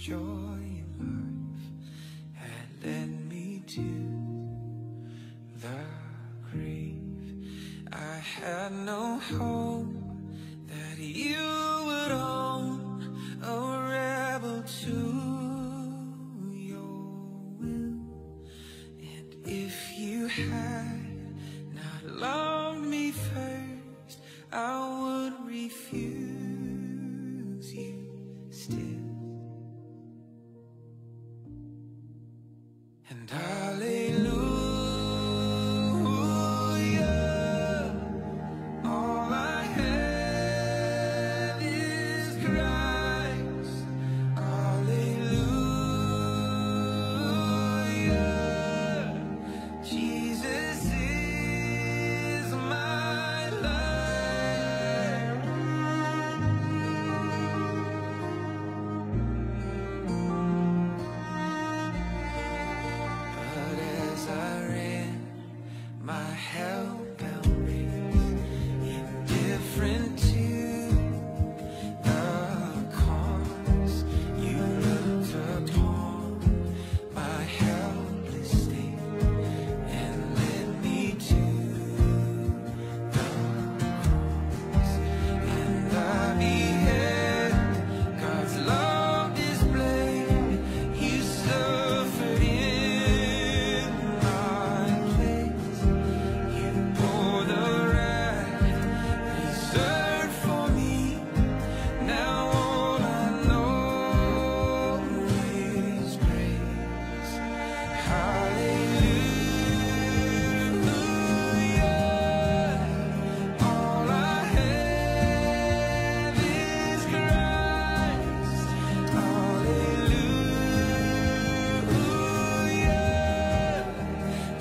joy in life had led me to the grave. I had no hope that you would own a rebel to your will. And if you had not loved me first, I would refuse you still. And hallelujah, all I have is Christ. Hallelujah, Jesus is my life. But as I ran my hellbound race, indifferent to the cause, you looked upon my helpless state and led me to the cross. And I beheld God's love displayed. You suffered in my place. You bore the wrath reserved for me. Now all I know is grace. Hallelujah, all I have is Christ. Hallelujah,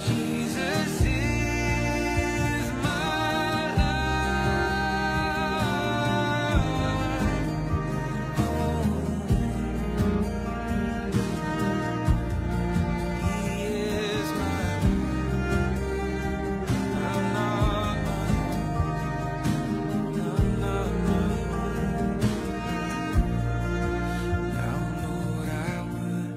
Jesus is my life. He is my I'm not my I'm not my own. Now, Lord, I would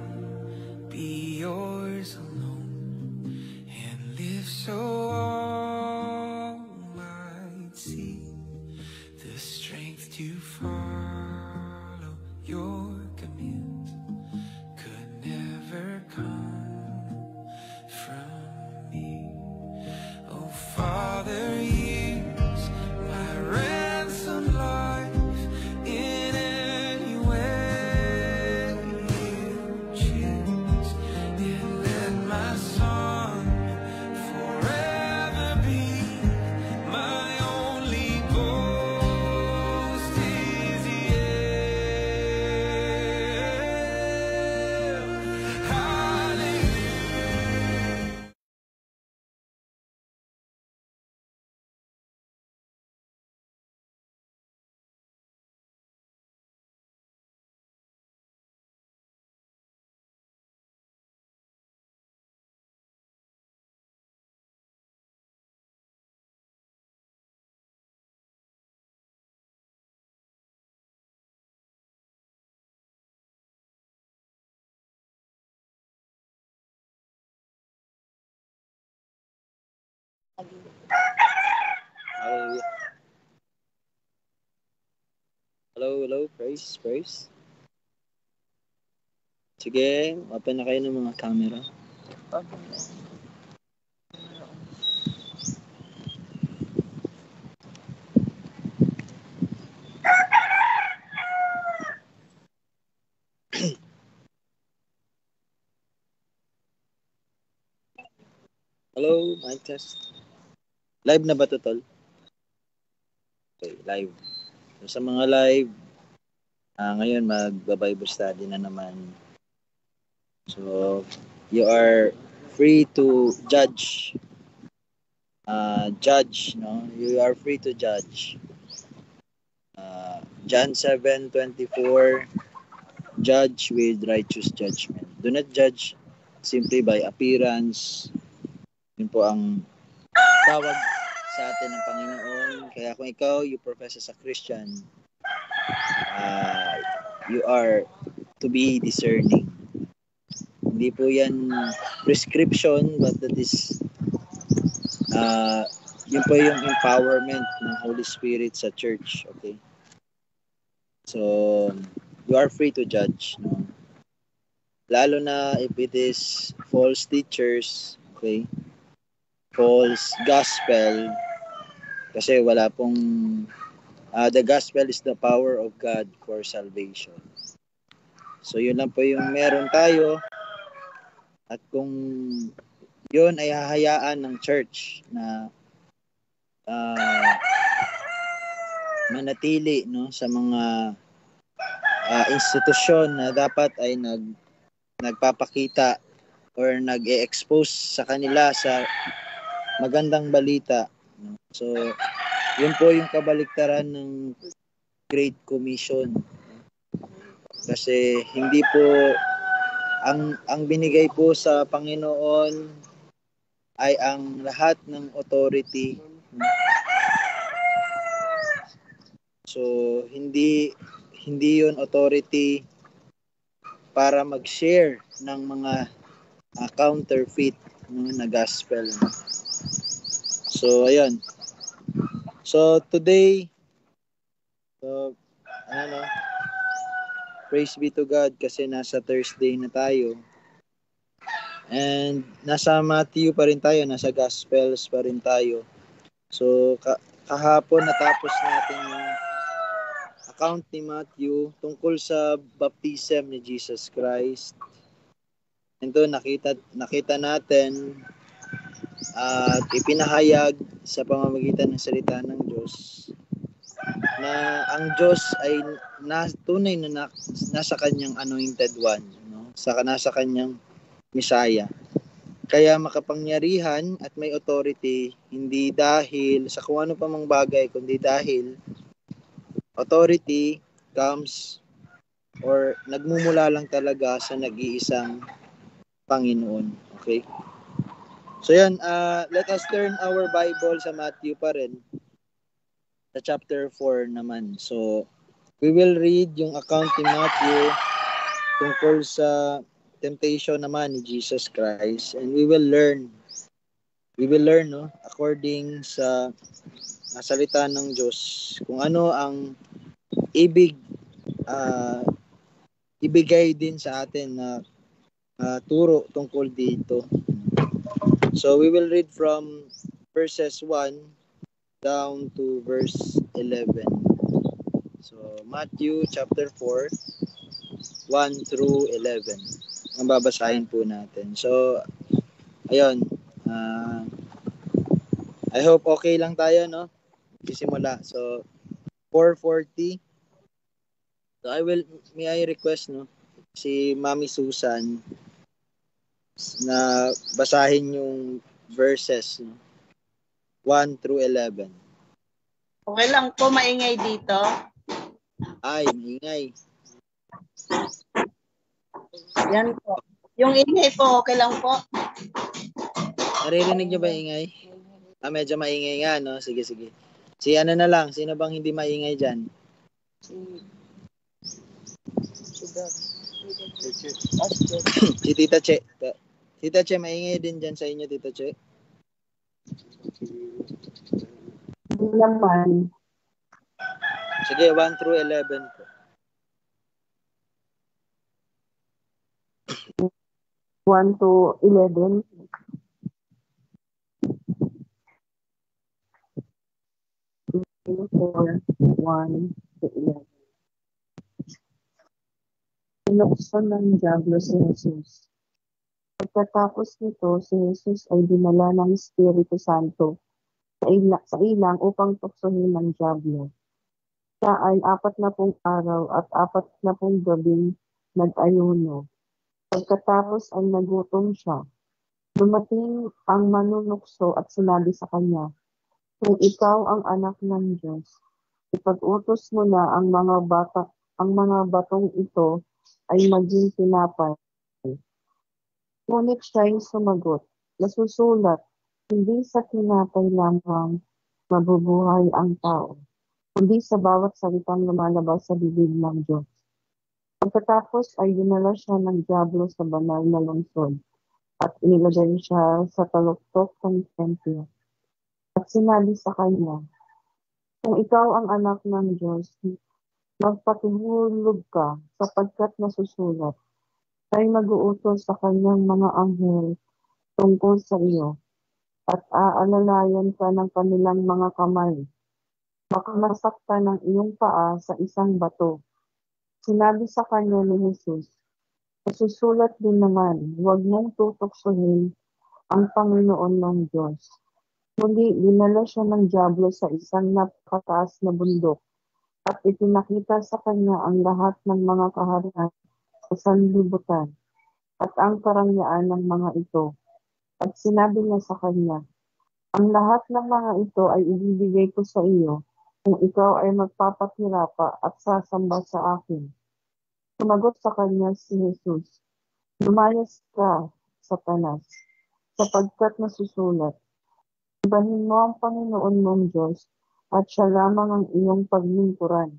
be yours alone and live so all might see the strength to follow your commands could never come from me. Oh, Father, use my ransom life in any way you choose, and let my song forever be my only boast is Hallelujah. Hallelujah. Hello, hello, praise. Sige, open na kayo ng mga camera. Hello, mic test. Live na ba to, tol? Okay, live. So, sa mga live, ngayon magba-Bible study na naman. So, you are free to judge. No? You are free to judge. John 7:24, judge with righteous judgment. Do not judge simply by appearance. Yun po ang tawag sa atin ng Panginoon. Kaya kung ikaw, you profess as a Christian, you are to be discerning. Hindi po yan prescription, but that is yun po yung empowerment ng Holy Spirit sa church. Okay? So, you are free to judge. No? Lalo na if it is false teachers, okay? False gospel, kasi wala pong the gospel is the power of God for salvation. So yun lang po yung meron tayo, at kung yun ay hahayaan ng church na manatili, no, sa mga institusyon na dapat ay nagpapakita or nag-e-expose sa kanila sa magandang balita. No? So yun po yung kabaliktaran ng Great Commission. Kasi hindi po ang binigay po sa Panginoon ay ang lahat ng authority. So hindi yun authority para mag-share ng mga counterfeit, no, na gospel. So ayun. So today, praise be to God kasi nasa Thursday na tayo. And nasa Matthew pa rin tayo, nasa Gospels pa rin tayo. So kahapon natapos natin yung account ni Matthew tungkol sa baptism ni Jesus Christ. And doon nakita natin at ipinahayag sa pamamagitan ng salita ng Diyos na ang Diyos ay tunay na nasa kanyang anointed one, no? Nasa kanyang Messiah. Kaya makapangyarihan at may authority, hindi dahil sa kung ano pa mang bagay, kundi dahil authority comes or nagmumula lang talaga sa nag-iisang Panginoon. Okay? So yan, let us turn our Bible sa Matthew pa rin, sa chapter 4 naman. So, we will read yung account ni Matthew tungkol sa temptation naman ni Jesus Christ, and we will learn, no, according sa salita ng Diyos, kung ano ang ibigay din sa atin na turo tungkol dito. So we will read from verses 1 down to verse 11. So Matthew chapter 4, 1 through 11. Ang babasahin po natin. So ayun, I hope okay lang tayo, no? Sisimula. So 4:40. So may I request, no, si Mami Susan na basahin yung verses, no, 1 through 11. Okay lang po, maingay dito. Ay, maingay. Yan po. Yung ingay po, okay lang po. Naririnig niyo ba ingay? Medyo maingay nga, no? Sige. Si ano na lang, sino bang hindi maingay dyan? Si Tita Che. Tita Che, maingay din dyan sa inyo, Tita Che? Naman. Sige, 1 through 11 po. 1 to 11. For 1 to 11. Pinuksan ng Diablo si Jesus. Pagkatapos nito, si Jesus ay dinala ng Espiritu Santo sa ilang upang tuksohin ng Diablo. Siya ay 40 araw at 40 gabing nag-ayuno. Pagkatapos ay nagutom siya. Dumating ang manunukso at sinabi sa kanya, "Kung ikaw ang anak ng Diyos, ipag-utos mo na ang mga batong ito ay maging tinapay." Ngunit siya'y sumagot, "Nasusulat, hindi sa tinapay lamang mabubuhay ang tao, kundi sa bawat salitang lumalabas sa bibig ng Diyos." Pagkatapos ay dinala siya ng dyablo sa banal na lungsod at inilagay siya sa taluktok ng templo. At sinabi sa kanya, kung ikaw ang anak ng Diyos, magpatulog ka sapagkat nasusulat, ay mag-uutos sa kanyang mga anghel tungkol sa iyo at aalalayan ka ng kanilang mga kamay. Baka masaktan ng iyong paa sa isang bato. Sinabi sa kanya ni Jesus, nasusulat din naman, huwag mong tutuksohin ang Panginoon ng Diyos. Muli, dinala siya ng dyablo sa isang napakataas na bundok at ipinakita sa kanya ang lahat ng mga kaharian sa sanlibutan at ang karangyaan ng mga ito. At sinabi niya sa kanya, ang lahat ng mga ito ay ibibigay ko sa iyo kung ikaw ay magpapatira at sasamba sa akin. Sumagot sa kanya si Jesus, lumayas ka, Satanas, sapagkat nasusulat, ibahin mo ang Panginoon mong Diyos at siya lamang ang iyong paglingkuran.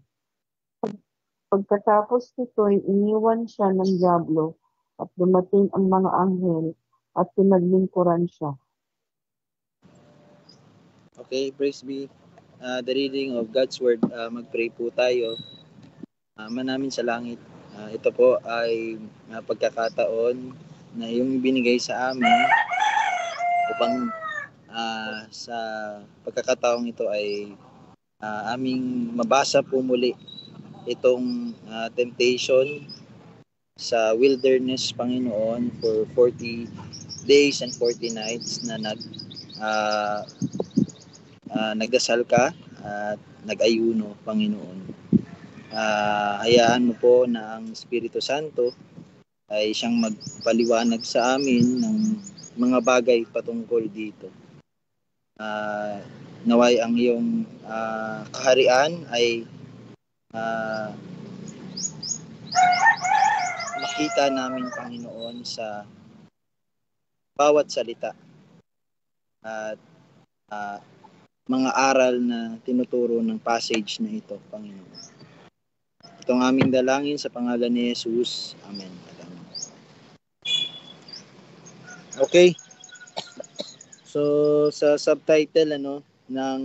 Pagkatapos nito'y iniwan siya ng dyablo at dumating ang mga anghel at pinaglingkuran siya. Okay, praise be the reading of God's Word. Mag-pray po tayo. Ama namin sa langit, ito po ay pagkakataon na yung binigay sa amin upang sa pagkakataong ito ay aming mabasa po muli itong temptation sa wilderness, Panginoon, for 40 days and 40 nights na nagdasal ka at nag-ayuno, Panginoon. Hayaan mo po na ang Espiritu Santo ay siyang magpaliwanag sa amin ng mga bagay patungkol dito. Naway ang iyong kaharian ay makita namin, Panginoon, sa bawat salita at mga aral na tinuturo ng passage na ito, Panginoon. Itong aming dalangin sa pangalan ni Jesus. Amen. Okay. So sa subtitle ng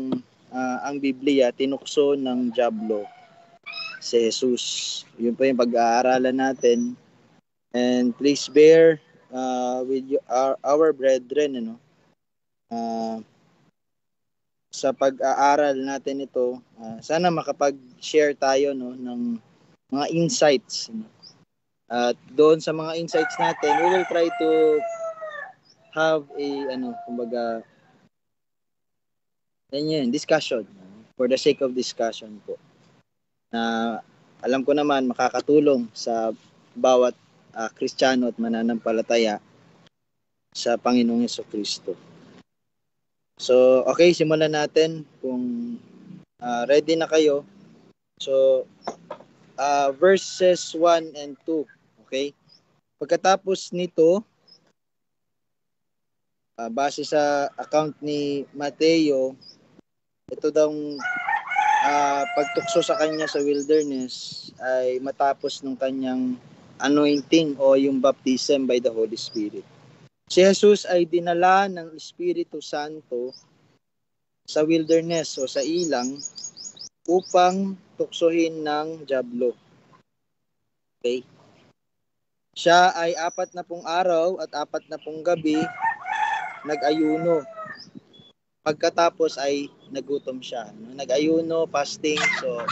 ang Biblia, tinukso ng dyablo si Jesus. Yun po yung pag-aaralan natin. And please bear with our brethren sa pag-aaral natin ito. Sana makapag-share tayo ng mga insights. At doon sa mga insights natin, we will try to have a discussion for the sake of discussion po. Na alam ko naman makakatulong sa bawat Kristiyano at mananampalataya sa Panginoong Jesucristo. So, okay, simulan natin kung ready na kayo. So, verses 1 and 2. Okay? Pagkatapos nito, base sa account ni Mateo, ito daw pagtukso sa kanya sa wilderness ay matapos ng kanyang anointing o yung baptism by the Holy Spirit. Si Jesus ay dinala ng Espiritu Santo sa wilderness o sa ilang upang tuksohin ng dyablo. Okay? Siya ay 40 araw at 40 gabi nag-ayuno. Pagkatapos ay nagutom siya. Nag-ayuno, fasting. So,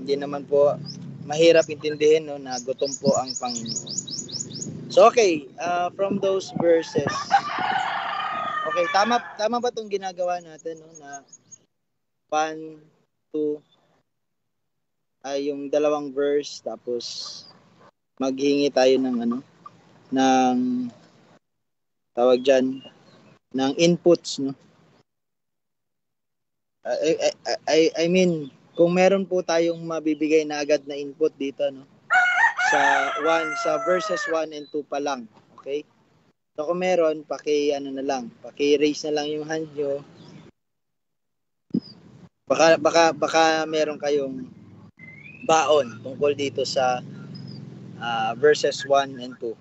hindi naman po mahirap intindihin na gutom po ang Panginoon. So, okay. From those verses. Okay, tama ba itong ginagawa natin na 1, 2, ay yung dalawang verse tapos maghingi tayo ng tawag dyan, ng inputs, no? I mean, kung meron po tayong mabibigay na agad na input dito, no? Sa verses 1 and 2 pa lang, okay? So kung meron, paki-raise na lang yung hand nyo. Baka meron kayong baon tungkol dito sa verses 1 and 2.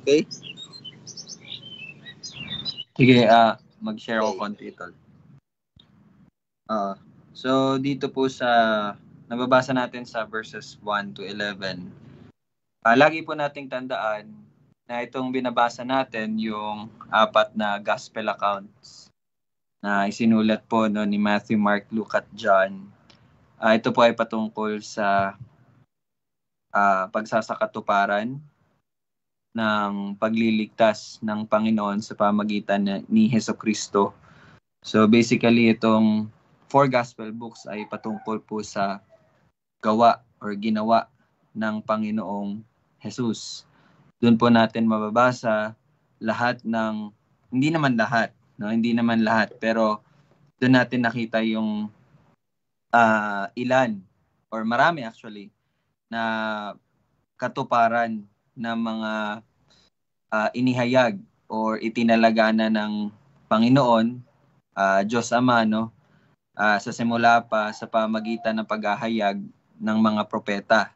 Okay? Sige, mag-share ako Okay. konti, tol. So, dito po sa, nababasa natin sa verses 1 to 11, lagi po nating tandaan na itong binabasa natin, yung 4 na gospel accounts na isinulat po no, ni Matthew, Mark, Luke, at John. Ito po ay patungkol sa pagsasakatuparan ng pagliligtas ng Panginoon sa pamagitan ni Hesukristo. So basically itong 4 gospel books ay patungkol po sa gawa or ginawa ng Panginoong Jesus. Doon po natin mababasa lahat ng, hindi naman lahat, pero doon natin nakita yung ilan or marami actually na katuparan ng mga inihayag or itinalagana ng Panginoon, Diyos Ama, no? Sa simula pa sa pamagitan ng paghahayag ng mga propeta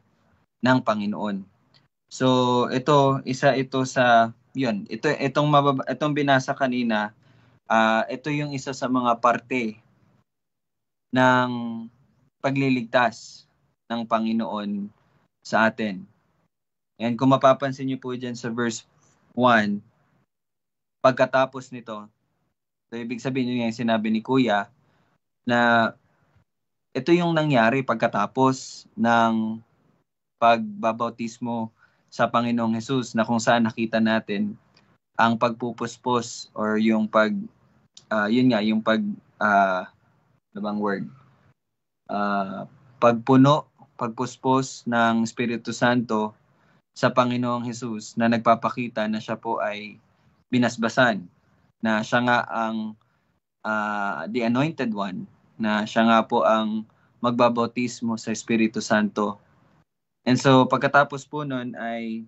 ng Panginoon. So isa ito sa yun, itong binasa kanina, ito yung isa sa mga parte ng pagliligtas ng Panginoon sa atin. And kung mapapansin niyo po dyan sa verse 1, pagkatapos nito, so ibig sabihin yung sinabi ni Kuya, na ito yung nangyari pagkatapos ng pagbabautismo sa Panginoong Jesus, na kung saan nakita natin ang pagpupuspos or yung pagpuspos ng Espiritu Santo sa Panginoong Jesus, na nagpapakita na siya po ay binasbasan, na siya nga ang the anointed one, na siya nga po ang magbabautismo sa Espiritu Santo. And so pagkatapos po nun ay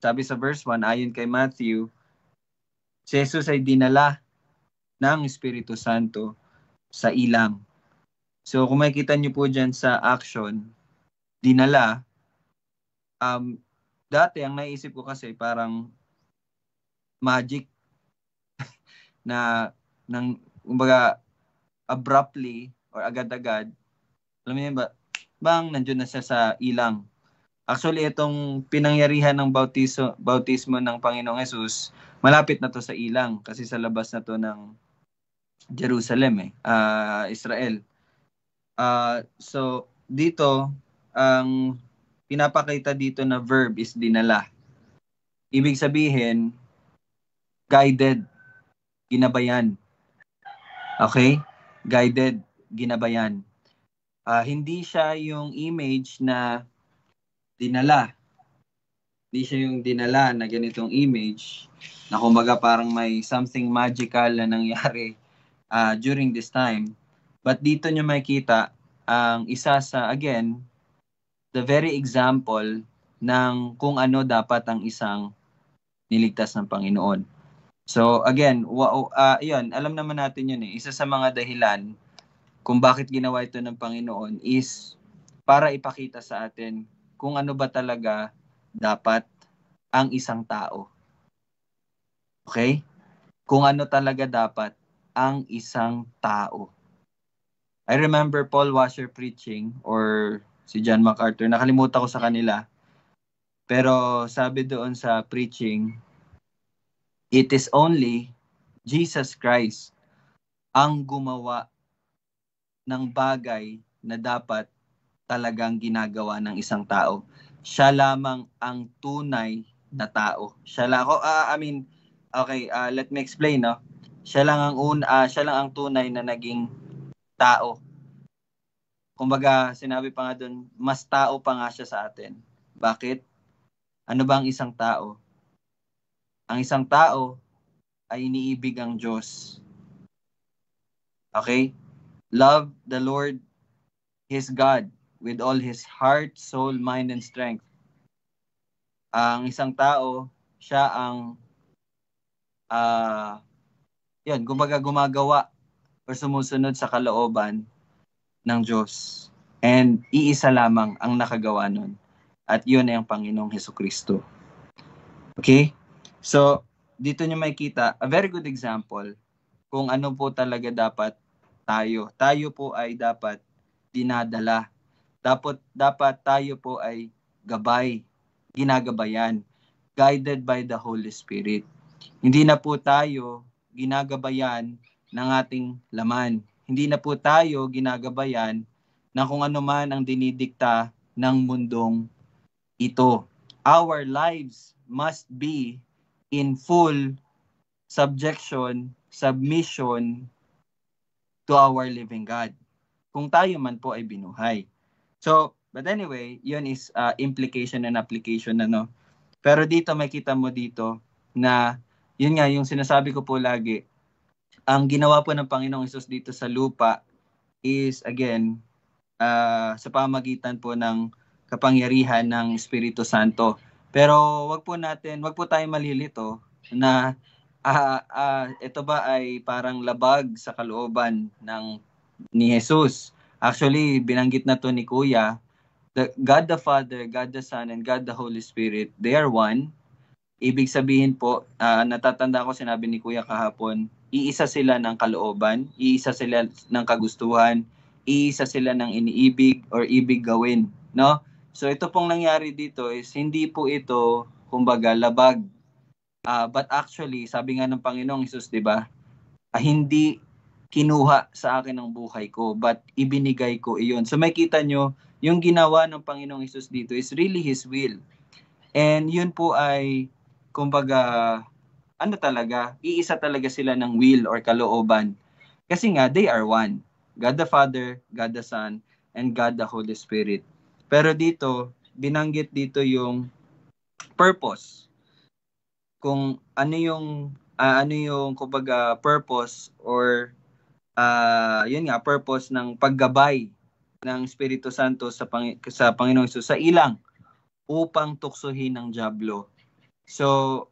sabi sa verse 1, ayon kay Matthew, si Jesus ay dinala ng Espiritu Santo sa ilang. So kung makikita niyo po dyan sa action, dinala, dati ang naisip ko kasi parang magic na kumbaga abruptly or agad-agad, alam niyo ba, bang nandiyan na siya sa ilang. Actually, itong pinangyarihan ng bautismo ng Panginoong Jesus, malapit na to sa ilang kasi sa labas na to ng Jerusalem, Israel. So dito, ang pinapakita dito na verb is dinala. Ibig sabihin, guided, ginabayan. Okay? Guided, ginabayan. Hindi siya yung image na dinala. Hindi siya yung dinala na ganitong image na kumbaga parang may something magical na nangyari during this time. But dito nyo makikita ang isa sa, again, the very example ng kung ano dapat ang isang niligtas ng Panginoon. So again, yun, alam naman natin yun Isa sa mga dahilan kung bakit ginawa ito ng Panginoon is para ipakita sa atin kung ano ba talaga dapat ang isang tao. Okay? Kung ano talaga dapat ang isang tao. I remember Paul Washer preaching, or si John MacArthur, nakalimutan ko sa kanila. Pero sabi doon sa preaching, it is only Jesus Christ ang gumawa ng bagay na dapat talagang ginagawa ng isang tao. Siya lamang ang tunay na tao. Let me explain, no? Siya lang ang tunay na naging tao. Kumbaga, sinabi pa nga doon, mas tao pa nga siya sa atin. Bakit? Ano ba ang isang tao? Ang isang tao ay iniibig ang Diyos. Okay? Love the Lord, His God, with all his heart, soul, mind, and strength. Ang isang tao, siya ang kumbaga gumagawa o sumusunod sa kalooban ng Diyos. And iisa lamang ang nakagawa nun. At yun ay ang Panginoong Hesukristo. Okay? So, dito nyo makikita, a very good example kung ano po talaga dapat tayo. Tayo po ay dapat dinadala. Dapat tayo po ay gabay, ginagabayan, guided by the Holy Spirit. Hindi na po tayo ginagabayan ng ating laman. Hindi na po tayo ginagabayan na kung ano man ang dinidikta ng mundong ito. Our lives must be in full submission to our living God. Kung tayo man po ay binuhay. So, but anyway, yun is implication and application na, no? Pero dito, makita mo dito na, yun nga, yung sinasabi ko po lagi, ang ginawa po ng Panginoong Hesus dito sa lupa is, again, sa pamagitan po ng kapangyarihan ng Espiritu Santo. Pero wag po tayo malilito na ito ba ay parang labag sa kalooban ni Jesus. Actually, binanggit na to ni Kuya, God the Father, God the Son, and God the Holy Spirit, they are one. Ibig sabihin po, natatanda ko sinabi ni Kuya kahapon, iisa sila ng kalooban, iisa sila ng kagustuhan, iisa sila ng iniibig or ibig gawin, no? So ito pong nangyari dito is hindi po ito kumbaga labag. But actually, sabi nga ng Panginoong Hesus, 'di ba? Hindi kinuha sa akin ang buhay ko, but ibinigay ko iyon. So makita nyo, yung ginawa ng Panginoong Hesus dito is really His will. And yun po ay kumbaga iisa talaga sila ng will or kalooban. Kasi nga, they are one. God the Father, God the Son, and God the Holy Spirit. Pero dito, binanggit dito yung purpose. Kung ano yung kumbaga purpose or yun nga, purpose ng paggabay ng Espiritu Santo sa Panginoong Hesus sa ilang upang tuksohin ng dyablo. So,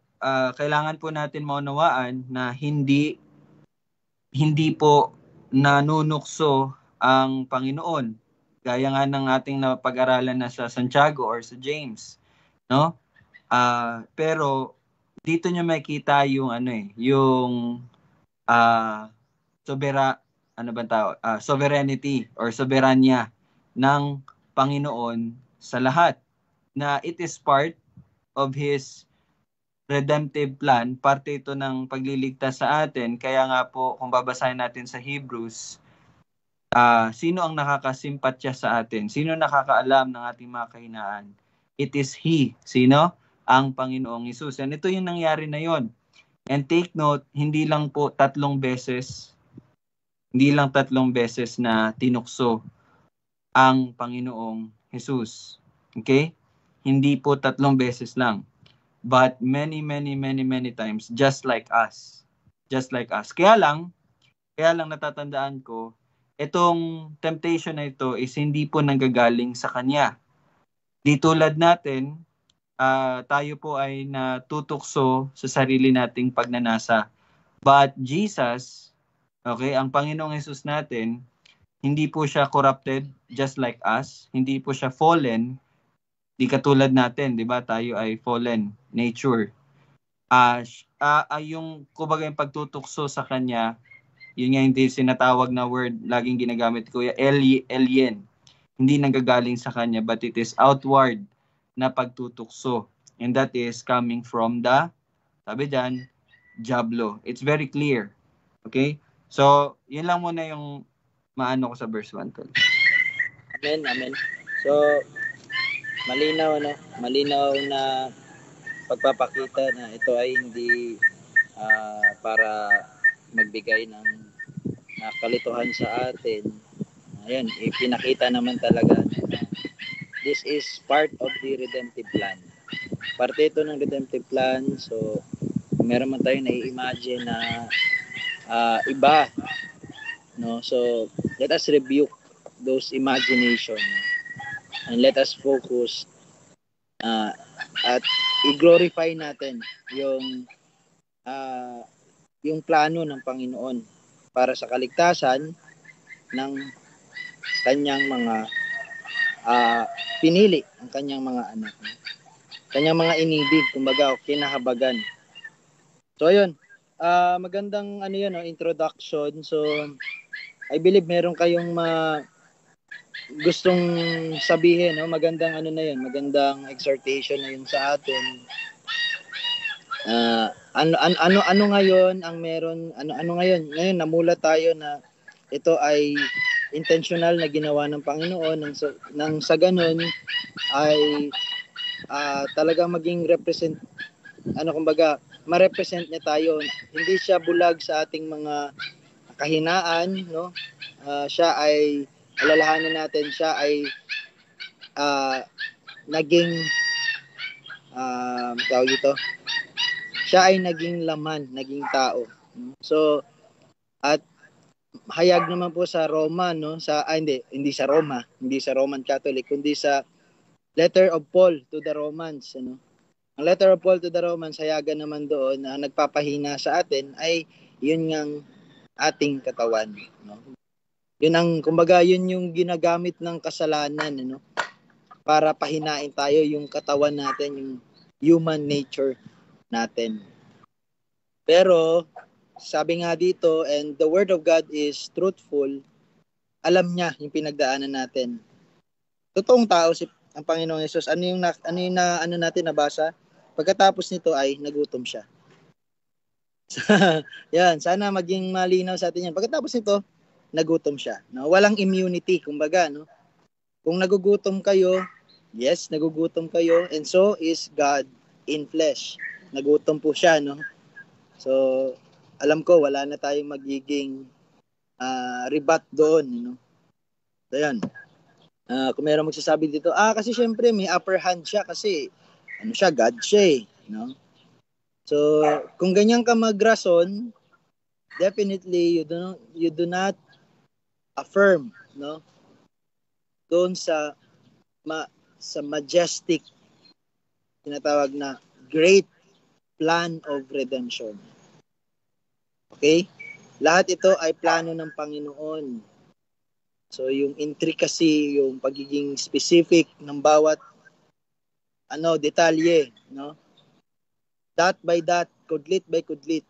kailangan po natin maunawaan na hindi po nanunukso ang Panginoon. Gaya nga ng ating napag-aralan na sa Santiago or sa James, no? Pero dito niyo makita yung sovereignty or soberanya ng Panginoon sa lahat, na it is part of His redemptive plan, parte ito ng pagliligtas sa atin. Kaya nga po, kung babasahin natin sa Hebrews, sino ang nakakasimpatya sa atin? Sino nakakaalam ng ating mga kahinaan? It is He. Sino? Ang Panginoong Hesus. And ito yung nangyari na yon. And take note, hindi lang 3 beses na tinukso ang Panginoong Hesus. Okay? Hindi po 3 beses lang. But many times, just like us. Kaya lang natatandaan ko, itong temptation na ito is hindi po nanggagaling sa Kanya. Di tulad natin, tayo po ay natutukso sa sarili nating pagnanasa. But Jesus, okay, ang Panginoong Hesus natin, hindi po siya corrupted just like us. Hindi po siya fallen. Di katulad natin, di ba? Tayo ay fallen nature. Yung kumbaga yung pagtutukso sa Kanya, yun nga hindi sinatawag na word, laging ginagamit ko, alien. Hindi nanggagaling sa Kanya, but it is outward na pagtutukso. And that is coming from sabi dyan, dyablo. It's very clear. Okay? So, yun lang muna yung maano ko sa verse 1. Amen. So, malinaw na pagpapakita na ito ay hindi para magbigay ng kalituhan sa atin. Ayan, ipinakita naman talaga na this is part of the redemptive plan. Parte ito ng redemptive plan. So, meron man tayong nai-imagine na iba, no? So, let us rebuke those imagination and let us focus at i-glorify natin yung plano ng Panginoon para sa kaligtasan ng kanyang mga pinili, ang kanyang mga anak. Kanyang mga inibig, kumbaga, o kinahabagan. So, ayun. Magandang introduction. So, I believe meron kayong gustong sabihin, no? Magandang magandang exhortation na yun sa atin. Ano ngayon ang meron, ano ngayon namulat tayo na ito ay intentional na ginawa ng Panginoon nang sa ganun ay talagang maging ma-represent niya tayo. Hindi siya bulag sa ating mga kahinaan, no? Siya ay alalahanin natin, siya ay naging tawag ito. Siya ay naging laman, naging tao. So, at hayag naman po sa Roma, no? Hindi sa Roma, hindi sa Roman Catholic, kundi sa letter of Paul to the Romans, ano? Ang letter of Paul to the Romans, hayagan naman doon na nagpapahina sa atin ay yun ngang ating katawan, no? Yun ang, kumbaga, yun yung ginagamit ng kasalanan, ano? Para pahinain tayo yung katawan natin, yung human nature natin. Pero sabi nga dito, and the word of God is truthful, alam niya yung pinagdaanan natin. Totoong tao ang Panginoong Hesus. Ano yung natin nabasa? Pagkatapos nito ay nagutom siya. Yan, sana maging malinaw sa atin yan. Pagkatapos nito, nagutom siya. No? Walang immunity, kumbaga, no? Kung nagugutom kayo, yes, nagugutom kayo, and so is God in flesh. Nagutom po siya, no? So, alam ko, wala na tayong magiging rebat doon, no? So, yan. Kung meron magsasabi dito, kasi syempre may upper hand siya kasi, God siya, no? So, kung ganyan ka magrason, definitely you do not affirm, no? Doon sa majestic tinatawag na great plan of redemption. Okay? Lahat ito ay plano ng Panginoon. So, yung intricacy, yung pagiging specific ng bawat detalye, no? Dot by dot, kudlit by kudlit,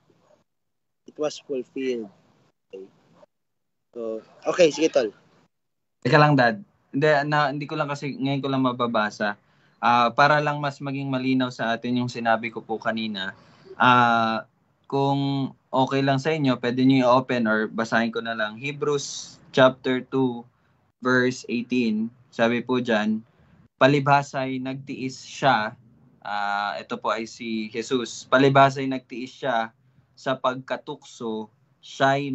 it was fulfilled. Okay. So, okay, sige tol. Teka lang, Dad. Hindi ko lang kasi ngayon ko lang mababasa. Para lang mas maging malinaw sa atin yung sinabi ko po kanina. Kung okay lang sa inyo, pwede niyo i-open or basahin ko na lang. Hebrews chapter 2 verse 18. Sabi po diyan, palibhasa'y nagtiis siya. Ito po ay si Jesus. Palibhasa'y nagtiis siya sa pagkatukso, siya'y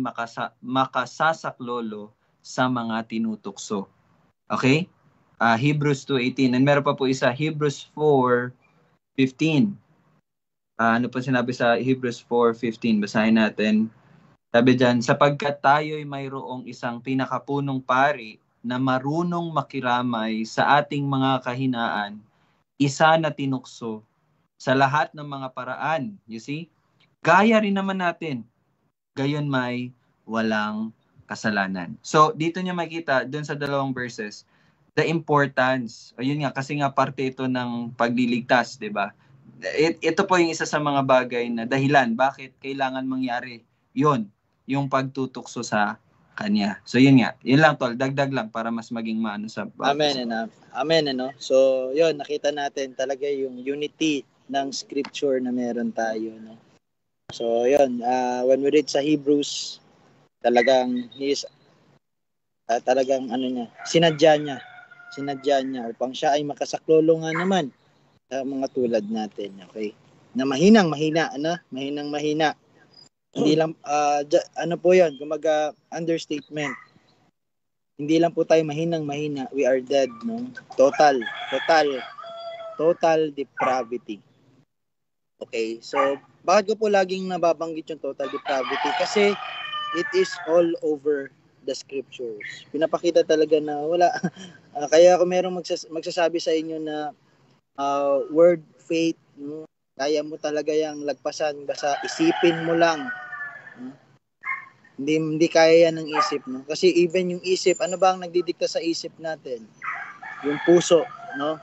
makasasaklolo sa mga tinutukso. Okay? Hebrews 2:18. And meron pa po isa, Hebrews 4:15. Ano po sinabi sa Hebrews 4:15? Basahin natin. Sabi diyan, sapagkat tayo'y mayroong isang pinakapunong pari na marunong makiramay sa ating mga kahinaan, isa na tinukso sa lahat ng mga paraan. You see? Gaya rin naman natin. Gayon may walang kasalanan. So, dito niya makita, dun sa dalawang verses, the importance. Ayun nga, kasi nga parte ito ng pagliligtas, di ba? Ito po yung isa sa mga bagay na dahilan bakit kailangan mangyari yun, yung pagtutukso sa Kanya. So, yun nga. Yun lang, tol. Dagdag lang para mas maging maano sa... Amen. Amen, ano? So, yun, nakita natin talaga yung unity ng scripture na meron tayo, no? So, yun, when we read sa Hebrews, talagang sinadya niya upang siya ay makasaklolo nga naman sa mga tulad natin, okay? Na mahinang-mahina. Hindi lang po 'yon, kumaga understatement. Hindi lang po tayo mahinang-mahina, we are dead, no? Total depravity. Okay, so bakit ko po laging nababanggit yung total depravity? Kasi it is all over the scriptures. Pinapakita talaga na wala. Kaya kung merong magsasabi sa inyo na word faith, no? Kaya mo talaga yung lagpasan, basta isipin mo lang. Hindi kaya yan ng isip, no? Kasi even yung isip, ano ba ang nagdidikta sa isip natin? Yung puso, no?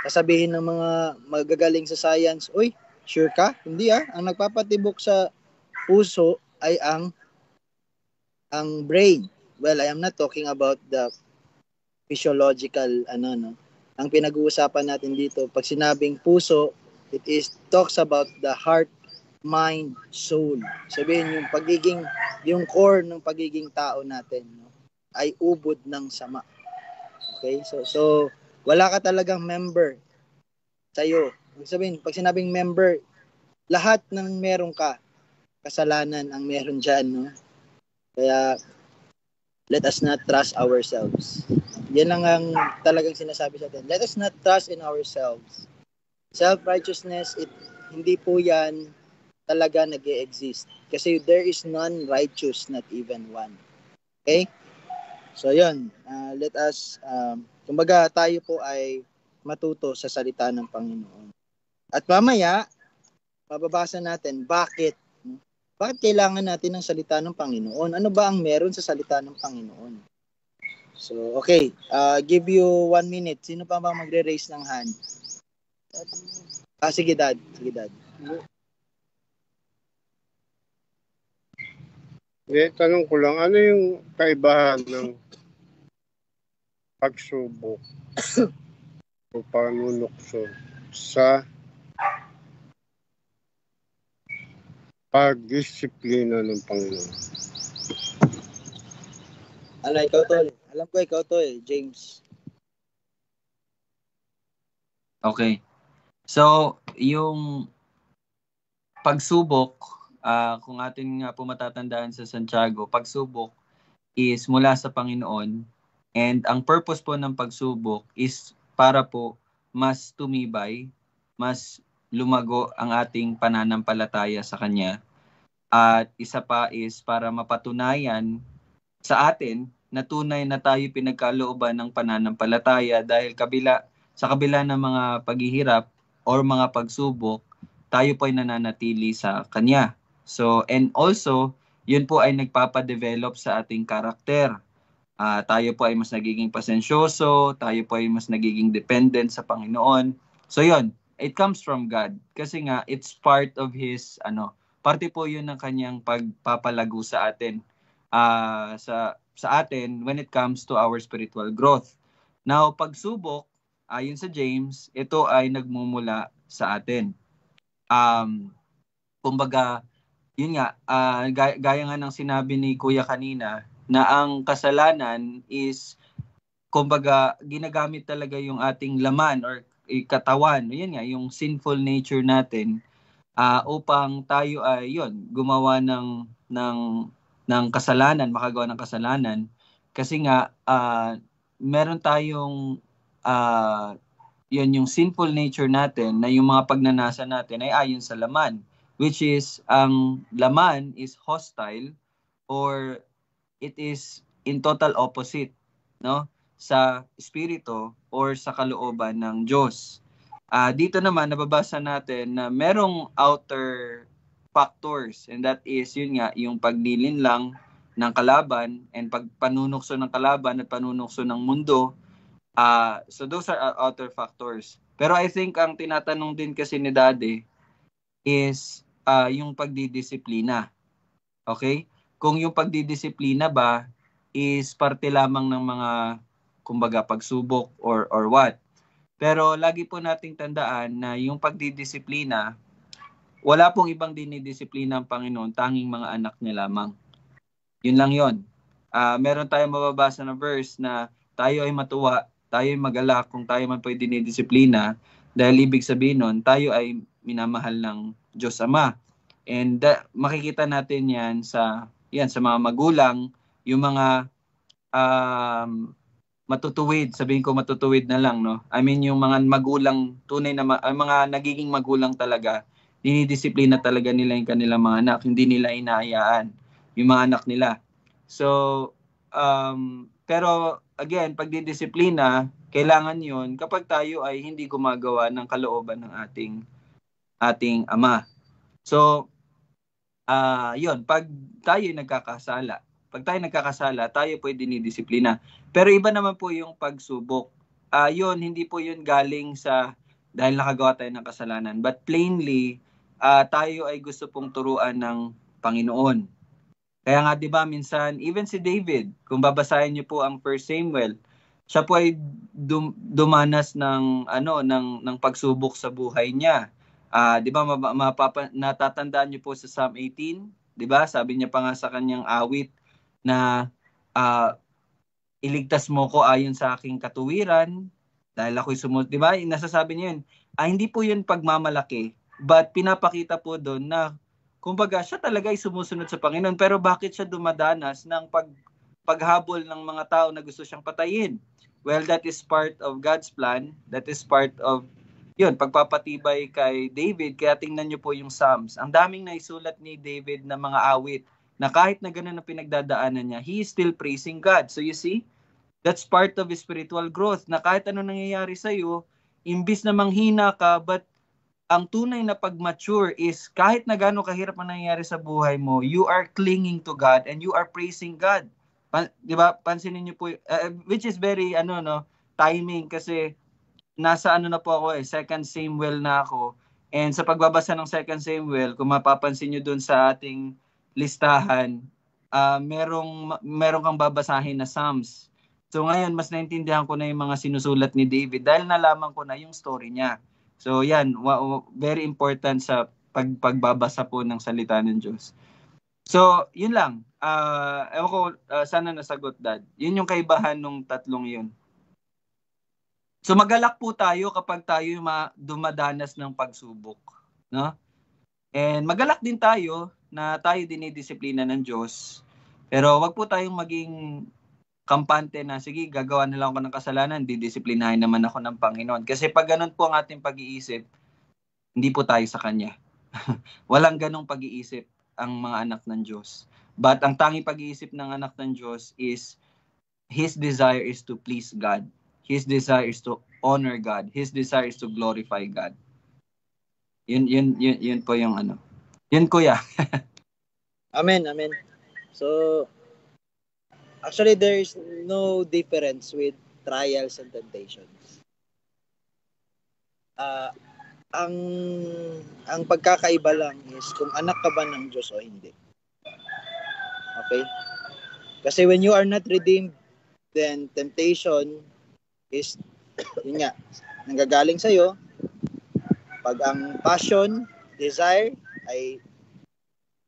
Sasabihin ng mga magagaling sa science, uy, sure ka? Hindi Ang nagpapatibok sa puso ay ang brain. Well, I am not talking about the physiological no. Ang pinag-uusapan natin dito, pag sinabing puso, it talks about the heart, mind, soul. Sabihin yung core ng pagiging tao natin, no, ay ubod ng sama. Okay? So wala ka talagang member sa'yo. Sabihin, pag sinabing member, lahat ng meron ka, kasalanan ang meron dyan, no? Kaya, let us not trust ourselves. Yan lang ang talagang sinasabi sa atin. Let us not trust in ourselves. Self-righteousness, hindi po yan talaga nag-e-exist. Kasi there is none righteous, not even one. Okay? So, yun. Let us, kumbaga tayo po ay matuto sa salita ng Panginoon. At mamaya, mababasa natin bakit kailangan natin ng salita ng Panginoon? Ano ba ang meron sa salita ng Panginoon? So, okay. Give you 1 minute. Sino pa ba magre-raise ng hand? Sige, Dad. Tanong ko lang, ano yung kaibahan ng pagsubok o panunukso sa pagdisiplina ng Panginoon? Ikaw to. Alam ko ikaw to James. Okay. So, yung pagsubok, kung atin nga po matatandaan sa Santiago, pagsubok is mula sa Panginoon, and ang purpose po ng pagsubok is para po mas tumibay, mas lumago ang ating pananampalataya sa Kanya. At isa pa is para mapatunayan sa atin na tunay na tayo pinagkalooban ng pananampalataya dahil sa kabila ng mga paghihirap or mga pagsubok, tayo po ay nananatili sa Kanya. So, and also, yun po ay nagpapadevelop sa ating karakter. Tayo po ay mas nagiging pasensyoso, tayo po ay mas nagiging dependent sa Panginoon. So, yun, it comes from God. Kasi nga, it's part of His, parte po yun ng Kanyang pagpapalago sa atin. Sa atin when it comes to our spiritual growth. Now, pagsubok, ayon sa James, ito ay nagmumula sa atin. Kumbaga, yun nga, gaya nga ng sinabi ni Kuya kanina, na ang kasalanan is, kumbaga, ginagamit talaga yung ating laman or katawan, yun nga, yung sinful nature natin, upang tayo ay, gumawa ng kasalanan, makagawa ng kasalanan. Kasi nga, meron tayong yung sinful nature natin na yung mga pagnanasa natin ay ayon sa laman, which is ang laman is hostile or it is in total opposite, no, sa espiritu or sa kalooban ng Diyos. Dito naman nababasa natin na merong outer factors, and that is yun nga yung pagnilin lang ng kalaban and pagpanunukso ng kalaban at panunukso ng mundo. So those are outer factors. Pero I think ang tinatanong din kasi ni Daddy is yung pagdidisiplina. Okay? Kung yung pagdidisiplina ba is parte lamang ng mga kumbaga pagsubok or what. Pero lagi po nating tandaan na yung pagdidisiplina, wala pong ibang dinidisiplina ang Panginoon, tanging mga anak niya lamang. Yun lang yun. Meron tayong mababasa na verse na tayo ay matuwa, tayo ay magalak kung tayo man po ay dinidisiplina, dahil ibig sabihin nun, tayo ay minamahal ng Diyos Ama. And makikita natin yan sa mga magulang, yung mga matutuwid, sabihin ko matutuwid na lang, no? I mean yung mga magulang, tunay na mga nagiging magulang talaga, dinidisiplina talaga nila yung kanilang mga anak, hindi nila inaayaan yung mga anak nila. So, pero again, pagdidisiplina, kailangan yun kapag tayo ay hindi gumagawa ng kalooban ng ating Ama. So, Yun, pag tayo nagkakasala, tayo po ay dinidisiplina. Pero iba naman po yung pagsubok. Yun, hindi po yun galing sa dahil nakagawa tayo ng kasalanan. But plainly, tayo ay gusto pong turuan ng Panginoon. Kaya nga 'di ba minsan even si David, kung babasahin niyo po ang 1 Samuel, siya po ay dumanas ng ng pagsubok sa buhay niya. 'Di ba natatandaan niyo po sa Psalm 18, 'di ba? Sabi niya pa nga sa kanyang awit na iligtas mo ko ayon sa aking katuwiran dahil ako'y sumunod, 'di ba? Nasasabi niya 'yun. Hindi po 'yun pagmamalaki, but pinapakita po doon na kumbaga siya talaga ay sumusunod sa Panginoon, pero bakit siya dumadanas ng paghabol ng mga tao na gusto siyang patayin? Well, that is part of God's plan. That is part of pagpapatibay kay David. Kaya tingnan niyo po yung Psalms. Ang daming naisulat ni David na mga awit na kahit na ganun ang pinagdadaanan niya, he is still praising God. So you see, that's part of spiritual growth, na kahit ano nangyayari sa'yo, imbis na manghina ka, but ang tunay na pag-mature is kahit na gaano kahirap ang nangyayari sa buhay mo, you are clinging to God and you are praising God. Di ba? Pansinin niyo po, which is very, timing kasi nasa na po ako 2 Samuel na ako. And sa pagbabasa ng 2 Samuel, kung mapapansin niyo dun sa ating listahan, merong kang babasahin na Psalms. So ngayon, mas naintindihan ko na yung mga sinusulat ni David dahil nalaman ko na yung story niya. So yan, very important sa pagbabasa po ng salita ng Diyos. So, yun lang. Ewan ko, sana nasagot, Dad. Yun yung kaibahan nung tatlong yun. So, magalak po tayo kapag tayo dumadanas ng pagsubok. No? And magalak din tayo na tayo dinidisiplina ng Diyos. Pero wag po tayong maging kampante na, sige, gagawa na lang ako ng kasalanan, didisiplinahin naman ako ng Panginoon. Kasi pag ganun po ang ating pag-iisip, hindi po tayo sa Kanya. Walang ganong pag-iisip ang mga anak ng Diyos. But ang tanging pag-iisip ng anak ng Diyos is his desire is to please God. His desire is to honor God. His desire is to glorify God. Yun po yung Yun, Kuya. Amen. So, actually, there is no difference with trials and temptations. Ang pagkakaiba lang is kung anak ka ba ng Diyos o hindi. Okay? Kasi when you are not redeemed, then temptation is, yun nga, nanggagaling sa'yo. Pag ang passion, desire, ay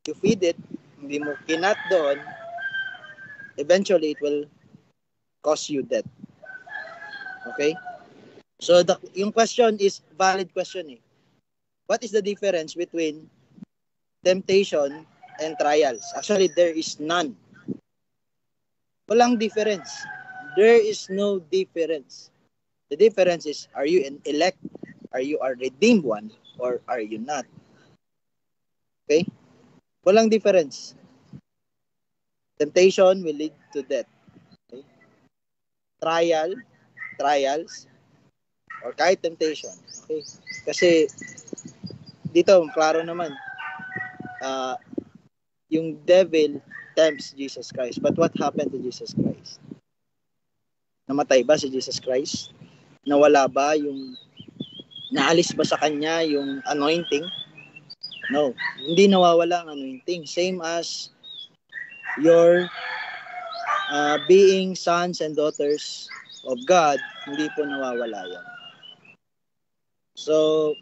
you feed it, hindi mo kinat doon, eventually it will cause you death. Okay? So, yung question is valid question eh. What is the difference between temptation and trials? Actually, there is none. Walang difference. There is no difference. The difference is, are you an elect? Are you a redeemed one? Or are you not? Okay? Walang difference. Temptation will lead to death. Okay? Trials, or kahit temptation. Okay? Kasi dito, klaro naman, yung devil tempts Jesus Christ. But what happened to Jesus Christ? Namatay ba si Jesus Christ? Nawala ba yung, naalis ba sa kanya yung anointing? No. Hindi nawawala ang anointing. Same as your being sons and daughters of God, hindi po nawawala yan. So,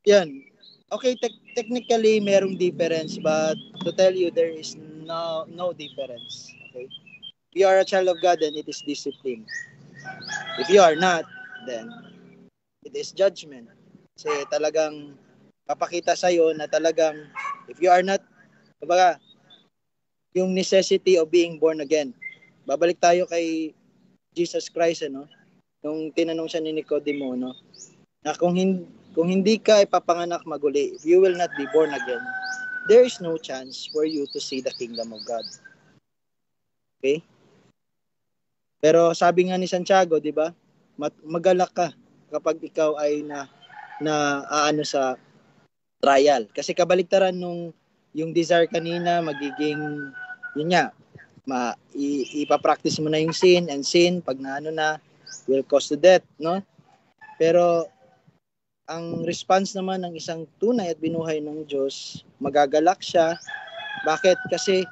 yan. Okay, technically, merong difference, but to tell you, there is no difference. Okay? If you are a child of God, then it is discipline. If you are not, then it is judgment. Kasi talagang papakita sa'yo na talagang, if you are not, kumbaga, yung necessity of being born again. Babalik tayo kay Jesus Christ, nung tinanong siya ni Nicodemo, na kung hindi ka ipapanganak maguli, if you will not be born again, there is no chance for you to see the kingdom of God. Okay? Pero sabi nga ni Santiago, di ba? Magalak ka kapag ikaw ay na sa trial. Kasi kabaliktaran nung yung desire kanina magiging, yun nga, ipapractice mo na yung sin, and sin, pag naano na, will cause to death, no? Pero, ang response naman ng isang tunay at binuhay ng Diyos, magagalak siya. Bakit? Kasi,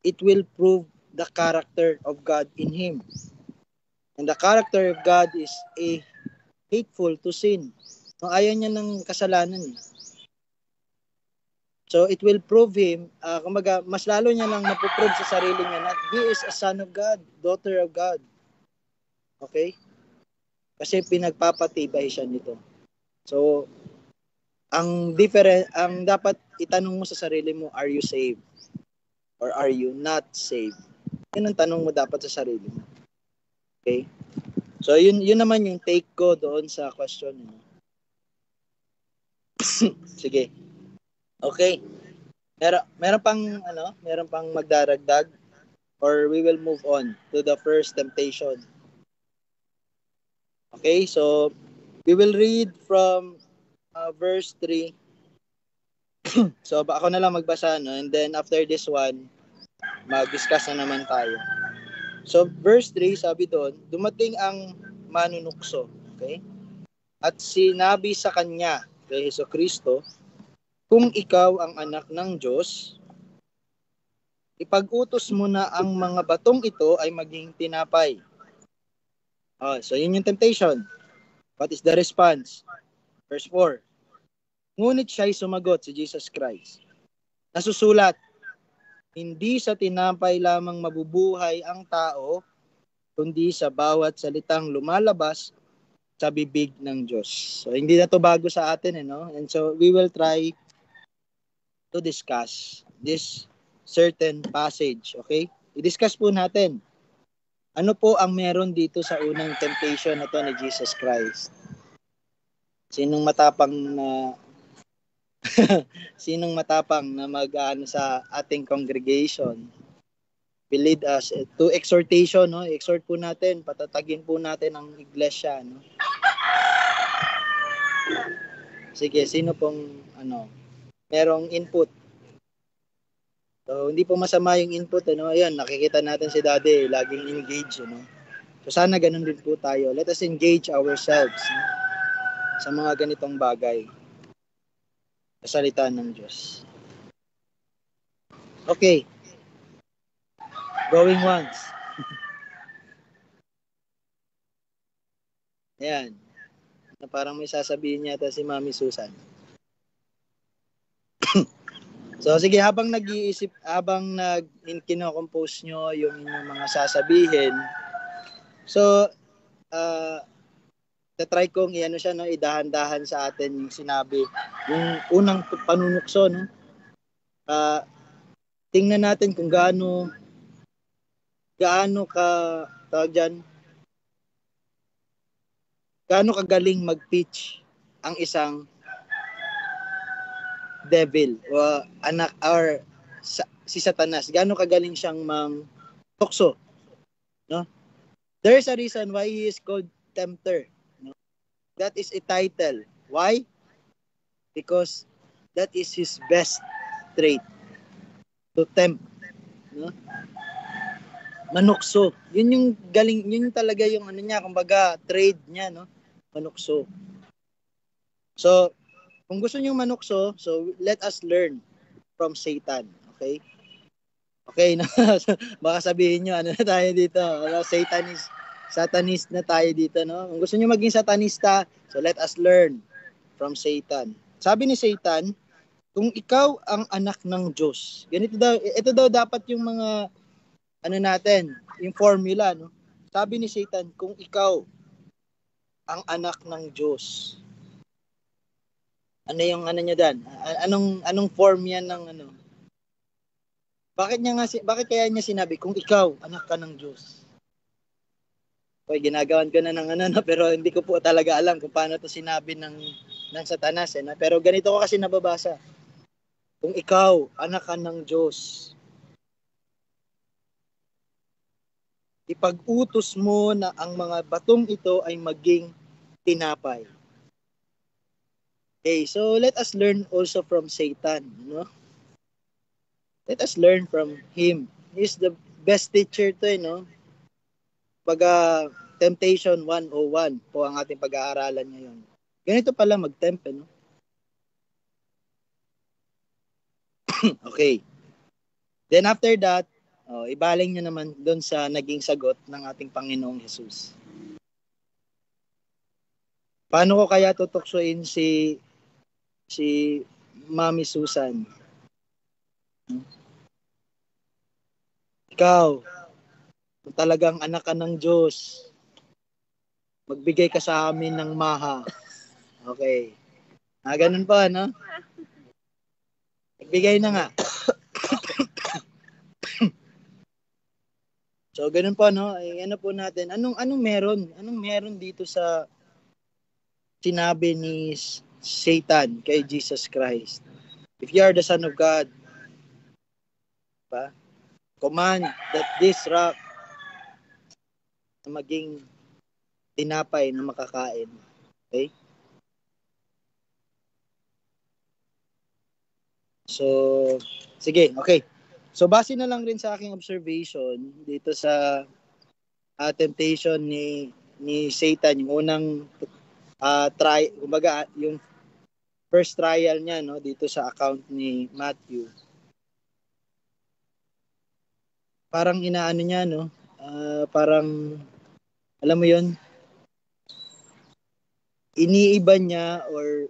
it will prove the character of God in him. And the character of God is hateful to sin. So, ayaw niya ng kasalanan. So, it will prove him, kumbaga, mas lalo niya lang mapuprove sa sarili niya na he is a son of God, daughter of God. Okay? Kasi pinagpapatibay siya nito. So, ang dapat itanong mo sa sarili mo, are you saved? Or are you not saved? Yun ang tanong mo dapat sa sarili mo. Okay? So, yun naman yung take ko doon sa question. Sige. Okay. Meron pang magdaragdag, or we will move on to the first temptation. Okay, so we will read from verse 3. So ako na lang magbasa, no? And then after this one, mag-discuss na naman tayo. So verse 3, sabi doon, dumating ang manunukso, okay? At sinabi sa kanya, kay Hesukristo, kung ikaw ang anak ng Diyos, ipag-utos mo na ang mga batong ito ay maging tinapay. So yun yung temptation. What is the response? Verse 4. Ngunit siya'y sumagot, si Jesus Christ. Nasusulat, hindi sa tinapay lamang mabubuhay ang tao, kundi sa bawat salitang lumalabas sa bibig ng Diyos. So hindi na to bago sa atin, no? And so we will try to discuss this certain passage, okay? I-discuss po natin. Ano po ang meron dito sa unang temptation na to ni Jesus Christ? Sinong matapang na mag-ano sa ating congregation? Will lead us to exhortation, no? Exhort po natin, patatagin po natin ang iglesia, no? Sige, sino pong merong input? So, hindi po masama yung input, Ayan, nakikita natin si Daddy, laging engaged, So, sana ganun din po tayo. Let us engage ourselves, sa mga ganitong bagay. Sa salita ng Diyos. Okay. Going once. Ayan. Parang may sasabihin yata si Mami Susan. So sige, habang nag-iisip, habang kino-compose nyo yung inyong mga sasabihin, so tatry kong siya, idahan-dahan sa atin yung sinabi, yung unang panunukso, no? Tingnan natin kung gaano kagaling mag-pitch ang isang devil o anak or si Satanas. Gaano kagaling siyang tukso, no? There's a reason why he is called tempter, no? That is a title. Why? Because that is his best trait, to tempt, no? Manukso. Yun yung galing, yun talaga yung niya, kumbaga trade niya, no? Manukso. So kung gusto niyo manukso, so let us learn from Satan. Okay? Okay na. Baka sabihin niyo, na tayo dito? Satanist na tayo dito, no? Kung gusto niyo maging satanista, so let us learn from Satan. Sabi ni Satan, kung ikaw ang anak ng Diyos, ito daw dapat yung mga, natin, yung formula, no? Sabi ni Satan, kung ikaw ang anak ng Diyos, ano yung niya dan? Anong form yan ng Bakit kaya niya sinabi kung ikaw anak ka ng Diyos? Okay, ginagawan ko na ng pero hindi ko po talaga alam kung paano to sinabi ng Satanas, pero ganito ko kasi nababasa. Kung ikaw anak ka ng Diyos, ipag-utos mo na ang mga batong ito ay maging tinapay. Okay, so let us learn also from Satan, no? Let us learn from him. He's the best teacher to, no? Pag Temptation 101 po ang ating pag-aaralan ngayon. Ganito pala mag-tempt, no? Okay. Then after that, ibaling nyo naman doon sa naging sagot ng ating Panginoong Jesus. Paano ko kaya tutuksoin si Mami Susan? Ikaw, kung talagang anak ka ng Diyos, magbigay ka sa amin ng maha. Okay. Ganun pa, no? Magbigay na nga. So, ganun po, no? Ano po natin? Anong meron? Anong meron dito sa sinabi ni Satan kay Jesus Christ? If you are the Son of God, command that this rock na maging tinapay na makakain. Okay? So, sige, okay. So, base na lang rin sa aking observation dito sa temptation ni Satan, yung unang kumbaga, yung first trial niya, no, dito sa account ni Matthew. Parang inaano niya, no, parang, alam mo yun, iniiba niya or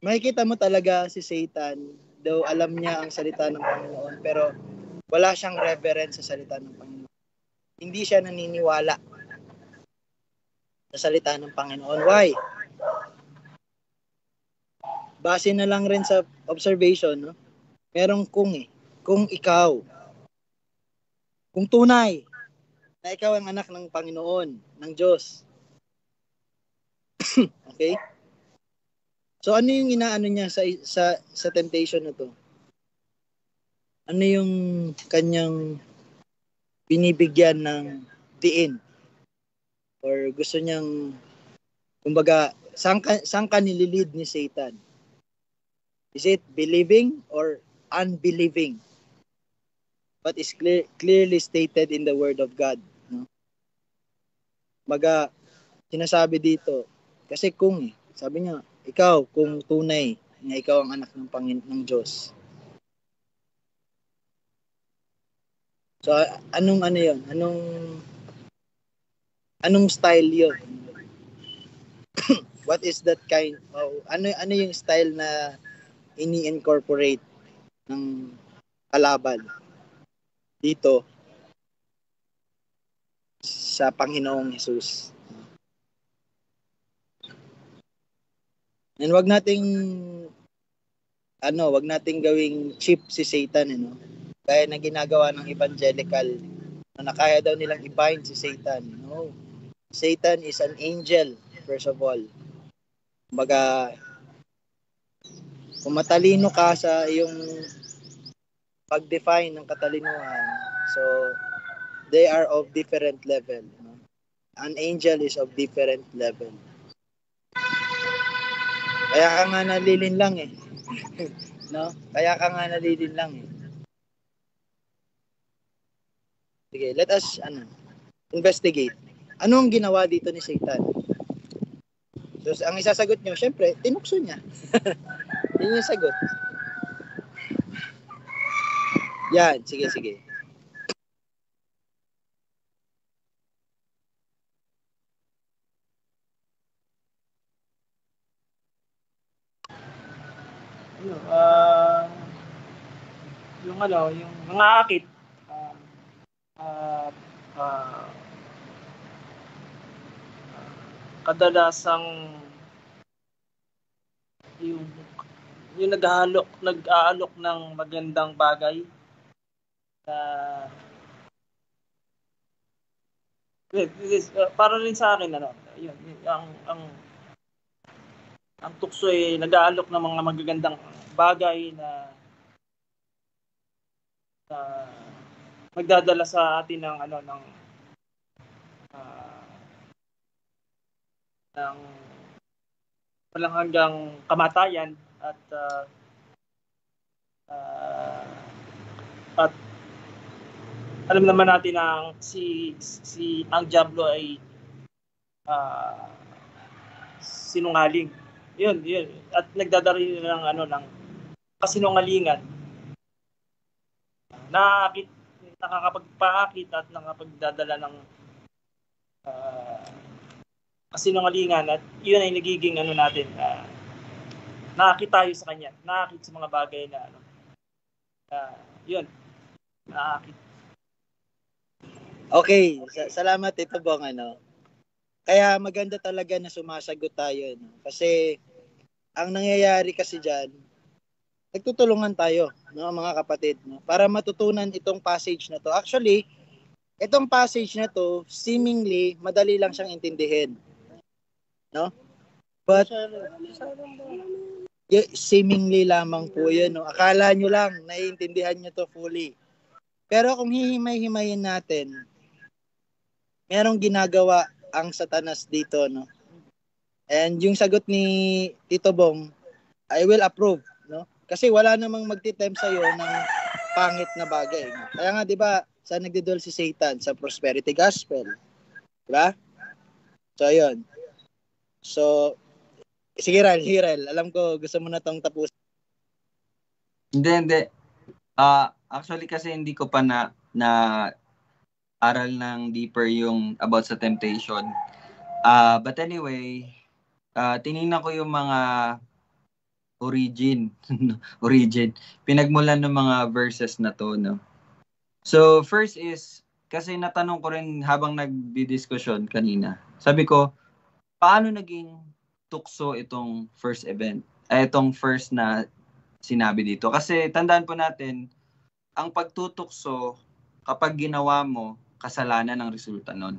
makikita mo talaga si Satan, though alam niya ang salita ng Panginoon, pero wala siyang reverence sa salita ng Panginoon. Hindi siya naniniwala sa salita ng Panginoon. Why? Base na lang rin sa observation, no? Merong kung ikaw, kung tunay na ikaw ang anak ng Panginoon, ng Diyos. Okay? So ano yung inaano niya sa temptation na to? Ano yung kanyang binibigyan ng diin? Or gusto niyang, kumbaga, saan ka nililid ni Satan? Is it believing or unbelieving? What is clearly stated in the Word of God. No? Sinasabi dito, kasi sabi niya, ikaw, kung tunay na ikaw ang anak ng Diyos. So, anong yun? Anong style yun? What is that kind of, ano yung style na ini-incorporate ng kalaban dito sa Panginoong Jesus? And wag nating gawing cheap si Satan, no? Kaya na ginagawa ng evangelical na kaya daw nilang i-bind si Satan. No. Satan is an angel, first of all. Kumbaga, kung matalino ka sa iyong pag-define ng katalinuhan, so they are of different level. No? An angel is of different level. Kaya ka nga nalilin lang eh. No? Kaya ka nga nalilin lang eh. Sige, let us investigate. Ano ang ginawa dito ni Satan? So, ang isasagot nyo, syempre, tinukso niya. Yun yung sagot. Yan, sige. Yung mga akit, kadalasang yung nag-aalok ng magandang bagay na para rin sa akin yun ang tukso ay nag-aalok ng mga magagandang bagay na magdadala sa atin ng ng walang hanggang kamatayan at At alam naman natin na ang Diablo ay sinungaling. Yun. At nagdadari ng kasinungalingan. Nakakapagpaakit at nakapagdadala ng kasinungalingan, at yun ay nagiging natin, nakakit tayo sa kanya, nakakit sa mga bagay na yun, nakakit. Okay, salamat ito Bong. Kaya maganda talaga na sumasagot tayo. Kasi ang nangyayari kasi dyan, nagtutulungan tayo, mga kapatid, para matutunan itong passage na to. Actually, itong passage na to, seemingly, madali lang siyang intindihin. No? But, seemingly lamang po yun. Akala nyo lang, naiintindihan nyo to fully. Pero kung hihimay-himayin natin, merong ginagawa ang Satanas dito, no? And yung sagot ni Tito Bong, I will approve, no? Kasi wala namang magtitempt sa'yo ng pangit na bagay. No? Kaya nga, di ba, saan nagdidol si Satan? Sa prosperity gospel. Di ba? So, yun. So, sige Rel. Alam ko, gusto mo na tong tapusin. Hindi. Actually, kasi hindi ko pa na aral ng deeper yung about sa temptation. But anyway, tinignan ko yung mga origin. Pinagmulan ng mga verses na to, no? So, first is, kasi natanong ko rin habang nagdidiskusyon kanina. Sabi ko, paano naging tukso itong first event? Itong first na sinabi dito. Kasi tandaan po natin, ang pagtutukso, kapag ginawa mo, kasalanan ang resulta nun.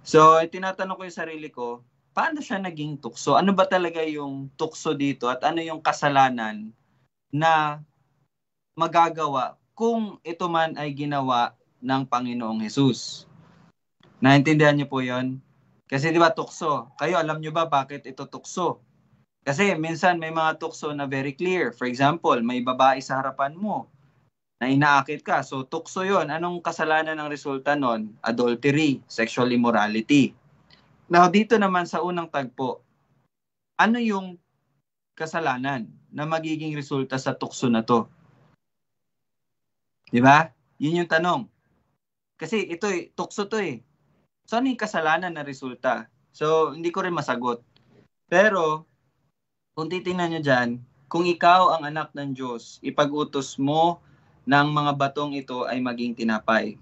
So, tinatanong ko yung sarili ko, paano siya naging tukso? Ano ba talaga yung tukso dito? At ano yung kasalanan na magagawa kung ito man ay ginawa ng Panginoong Jesus? Naintindihan niyo po yon? Kasi di ba tukso? Kayo, alam niyo ba bakit ito tukso? Kasi minsan may mga tukso na very clear. For example, may babae sa harapan mo na inaakit ka. So, tukso yon. Anong kasalanan ng resulta nun? Adultery, sexual immorality. Now, dito naman sa unang tagpo, ano yung kasalanan na magiging resulta sa tukso na to? Di ba? Yun yung tanong. Kasi ito tukso to eh. So, ano yung kasalanan na resulta? So, hindi ko rin masagot. Pero, kung titingnan nyo dyan, kung ikaw ang anak ng Diyos, ipag-utos mo ng mga batong ito ay maging tinapay.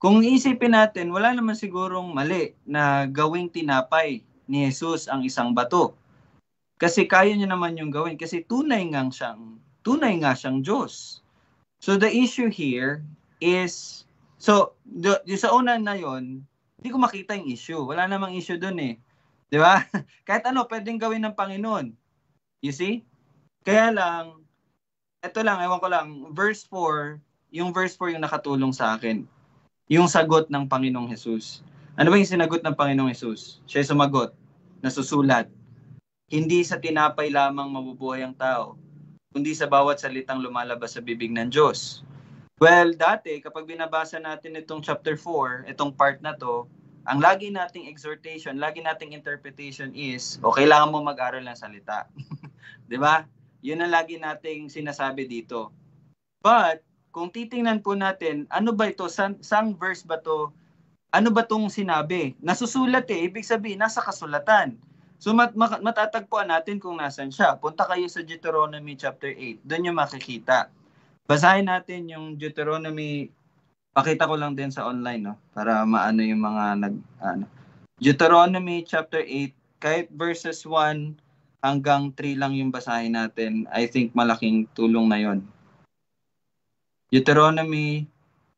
Kung iisipin natin, wala naman sigurong mali na gawing tinapay ni Jesus ang isang bato. Kasi kaya niya naman yung gawin. Kasi tunay nga siyang Diyos. So the issue here is, sa una na yon, hindi ko makita yung issue. Wala namang issue dun eh. Di ba? Kahit ano, pwedeng gawin ng Panginoon. You see? Kaya lang, ito lang, ewan ko lang, verse 4 yung nakatulong sa akin. Yung sagot ng Panginoong Jesus. Ano ba yung sinagot ng Panginoong Jesus? Siya sumagot, nasusulat, hindi sa tinapay lamang mabubuhay ang tao, kundi sa bawat salitang lumalabas sa bibig ng Diyos. Well, dati, kapag binabasa natin itong chapter 4, itong part na to, ang lagi nating exhortation, lagi nating interpretation is, kailangan mo mag-aral ng salita. Di ba? Yun ang lagi nating sinasabi dito. But, kung titingnan po natin, ano ba ito? Sang verse ba to? Ano ba tong sinabi? Nasusulat eh. Ibig sabihin, nasa kasulatan. So, matatagpuan natin kung nasan siya. Punta kayo sa Deuteronomy chapter 8. Doon nyo makikita. Basahin natin yung Deuteronomy. Pakita ko lang din sa online, no? Para maano yung mga Deuteronomy chapter 8, kahit verses 1 hanggang 3 lang yung basahin natin. I think malaking tulong na yon. Deuteronomy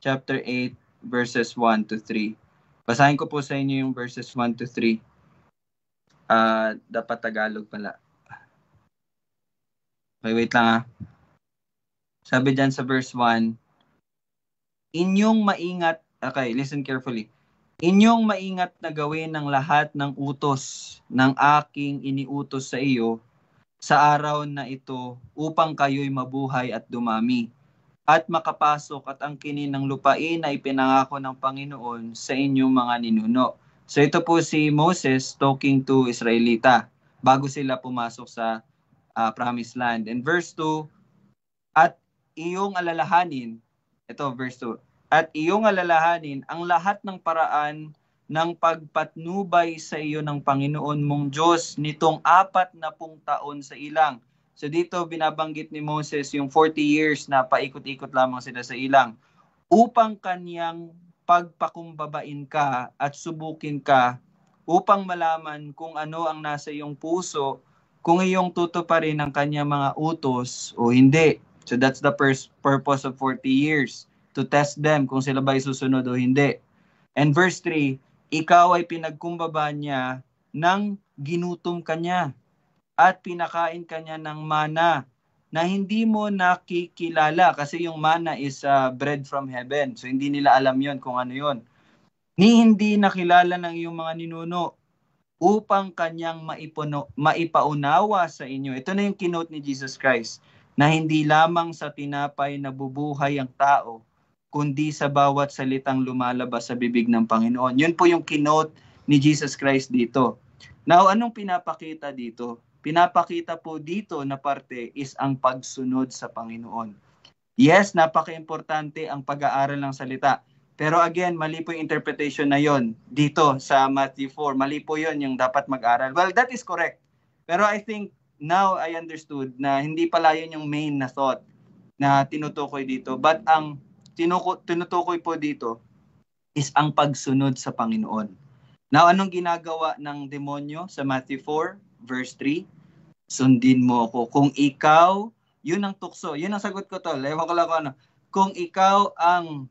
chapter 8 verses 1 to 3. Basahin ko po sa inyo yung verses 1 to 3. Dapat Tagalog pala. Okay, wait lang . Sabi dyan sa verse 1, inyong maingat, okay, listen carefully. Inyong maingat na gawin ng lahat ng utos ng aking iniutos sa iyo sa araw na ito upang kayo'y mabuhay at dumami at makapasok at ang kinin ng lupain ay pinangako ng Panginoon sa inyong mga ninuno. So ito po si Moses talking to Israelita bago sila pumasok sa Promised Land. And verse 2, at iyong alalahanin, ito verse 2, at iyong alalahanin ang lahat ng paraan ng pagpatnubay sa iyo ng Panginoon mong Diyos nitong 40 taon sa ilang. So dito binabanggit ni Moses yung 40 years na paikot-ikot lamang sila sa ilang upang kaniyang pagpakumbabain ka at subukin ka upang malaman kung ano ang nasa iyong puso, kung iyong tutuparin ang kanyang mga utos o hindi. So that's the purpose of 40 years, to test them kung sila ba susunod o hindi. And verse 3, ikaw ay pinagkumbaba niya nang ginutom kanya at pinakain kanya ng mana na hindi mo nakikilala kasi yung mana is bread from heaven. So hindi nila alam yon kung ano yon. Ni hindi nakilala ng iyong mga ninuno upang kanyang maipaunawa sa inyo. Ito na yung kinote ni Jesus Christ, na hindi lamang sa tinapay nabubuhay ang tao, kundi sa bawat salitang lumalabas sa bibig ng Panginoon. Yun po yung kinote ni Jesus Christ dito. Now, anong pinapakita dito? Pinapakita po dito na parte is ang pagsunod sa Panginoon. Yes, napaka-importante ang pag-aaral ng salita. Pero again, mali po yung interpretation na yon dito sa Matthew 4. Mali po yon yung dapat mag-aral. Well, that is correct. Pero I think now I understood na hindi pala yun yung main na thought na tinutukoy dito. But ang tinutukoy po dito is ang pagsunod sa Panginoon. Now, anong ginagawa ng demonyo sa Matthew 4, verse 3? Sundin mo ako. Kung ikaw, yun ang tukso. Yun ang sagot ko, tol. Ewan ko lang kung ano. Kung ikaw ang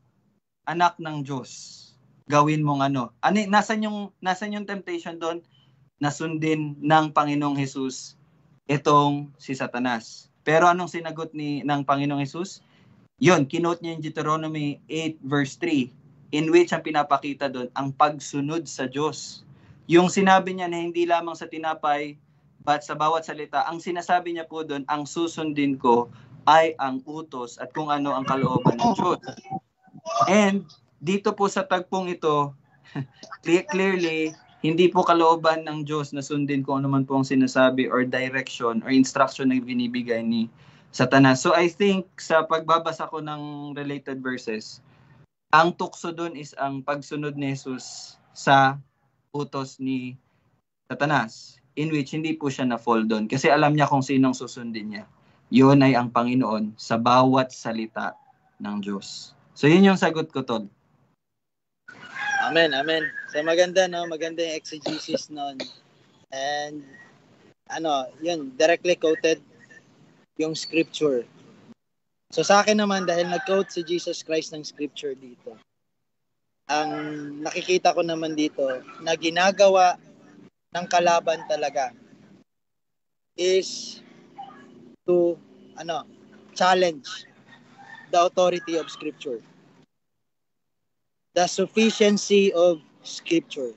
anak ng Diyos, gawin mong ano. Nasan yung temptation doon? Nasundin ng Panginoong Hesus itong si Satanas. Pero anong sinagot ng Panginoong Hesus? Yun, kinote niya yung Deuteronomy 8 verse 3, in which ang pinapakita doon, ang pagsunod sa Diyos. Yung sinabi niya na hindi lamang sa tinapay, but sa bawat salita, ang sinasabi niya po doon, ang susundin ko ay ang utos at kung ano ang kalooban ng Diyos. And dito po sa tagpong ito, clearly, hindi po kalooban ng Diyos na sundin kung ano man po ang sinasabi or direction or instruction na binibigay ni Satanas. So I think sa pagbabasa ko ng related verses, ang tukso doon is ang pagsunod ni Jesus sa utos ni Satanas, in which hindi po siya na-fall doon kasi alam niya kung sinong susundin niya. Yun ay ang Panginoon sa bawat salita ng Diyos. So yun yung sagot ko, Tol. Amen, amen. So maganda, no? Maganda yung exegesis nun. And yun, directly quoted yung scripture. So sa akin naman, dahil nag-quote si Jesus Christ ng scripture dito, ang nakikita ko naman dito na ginagawa ng kalaban talaga is to challenge the authority of scripture, the sufficiency of scripture.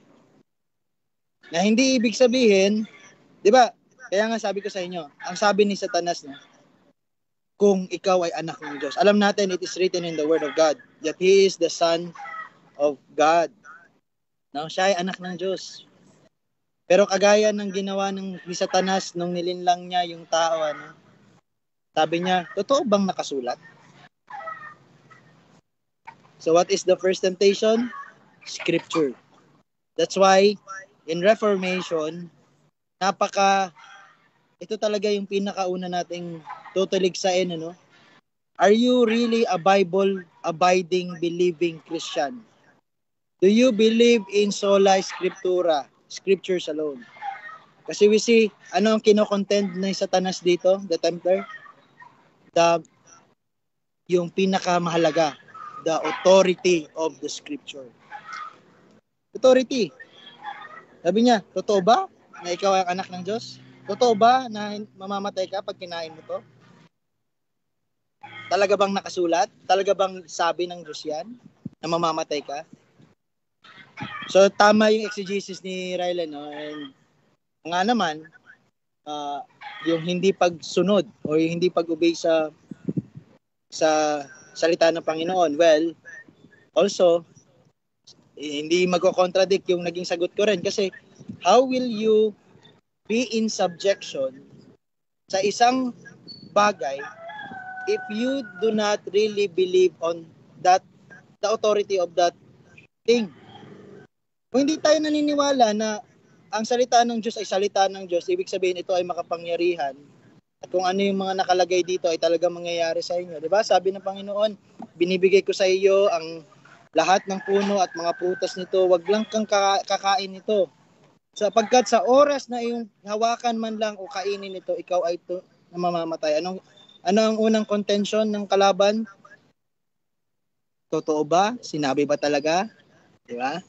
Na hindi ibig sabihin, di ba, kaya nga sabi ko sa inyo, ang sabi ni Satanas, no, kung ikaw ay anak ng Diyos. Alam natin, it is written in the Word of God that He is the Son of God. No, siya ay anak ng Diyos. Pero kagaya ng ginawa ni Satanas nung nilinlang niya yung tao, sabi niya, totoo bang nakasulat? So what is the first temptation? Scripture. That's why in Reformation, ito talaga yung pinakauna nating tutuligsain, Are you really a Bible-abiding, believing Christian? Do you believe in sola scriptura, scriptures alone? Kasi we see, ano ang kino-contend ni Satanas dito, the tempter? Yung pinakamahalaga, the authority of the scripture. Authority. Sabi niya, totoo ba na ikaw ay anak ng Diyos? Totoo ba na mamamatay ka pag kinain mo to? Talaga bang nakasulat? Talaga bang sabi ng Diyos yan na mamamatay ka? So tama yung exegesis ni Rylan, no? And nga naman, yung hindi pagsunod o yung hindi pag-obey sa salita ng Panginoon. Well, also, hindi magko-contradict yung naging sagot ko rin kasi how will you be in subjection sa isang bagay if you do not really believe on that the authority of that thing? Kung hindi tayo naniniwala na ang salita ng Diyos ay salita ng Diyos, ibig sabihin ito ay makapangyarihan. At kung ano yung mga nakalagay dito ay talagang mangyayari sa inyo. Diba? Sabi ng Panginoon, binibigay ko sa iyo ang lahat ng puno at mga prutas nito. Wag lang kang kakain nito. Sapagkat sa oras na iyong hawakan man lang o kainin nito, ikaw ay mamamatay. Ano ang unang contention ng kalaban? Totoo ba? Sinabi ba talaga? Diba?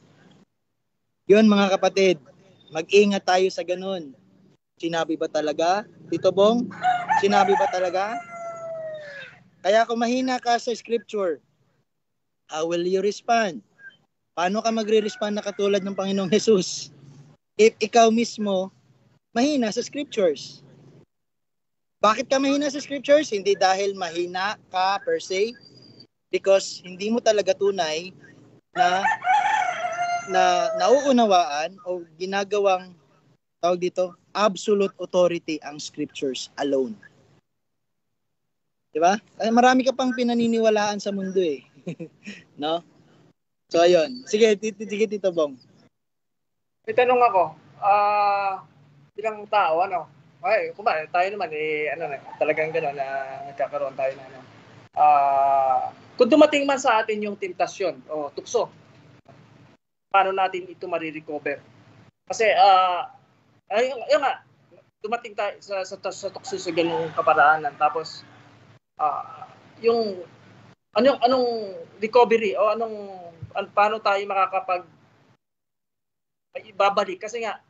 Yun mga kapatid. Mag-ingat tayo sa ganun. Sinabi ba talaga? Tito Bong, sinabi ba talaga? Kaya kung mahina ka sa scripture, how will you respond? Paano ka magre-respond na katulad ng Panginoong Jesus? If ikaw mismo mahina sa scriptures. Bakit ka mahina sa scriptures? Hindi dahil mahina ka per se, because hindi mo talaga tunay na nauunawaan o ginagawang tawag dito, absolute authority ang scriptures alone. Diba? Marami ka pang pinaniniwalaan sa mundo eh. No? So ayun. Sige, Tito Bong. May tanong ako. Bilang tao, ay, kumbaga, tayo naman talagang gano'n na nagkakaroon tayo na kung dumating man sa atin yung tentasyon o tukso, paano natin ito marirecover? Kasi ayun nga, dumating tayo sa tukso sa ganung kaparaanan, tapos yung anong recovery o paano tayo makakapag ibabalik, kasi nga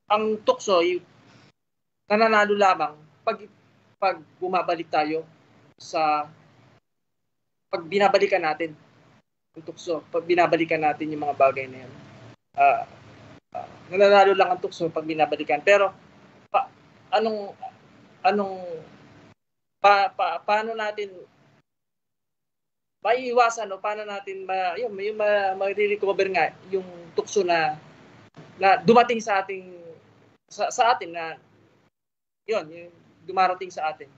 ang tukso nananalo lamang pag bumabalik tayo sa pag binabalikan natin ang tukso, pag binabalikan natin yung mga bagay na yan. Nananalo lang ang tukso pag binabalikan, pero paano natin maiiwasan o paano natin ma-recover nga yung tukso na dumating sa atin na yun, yung dumarating sa atin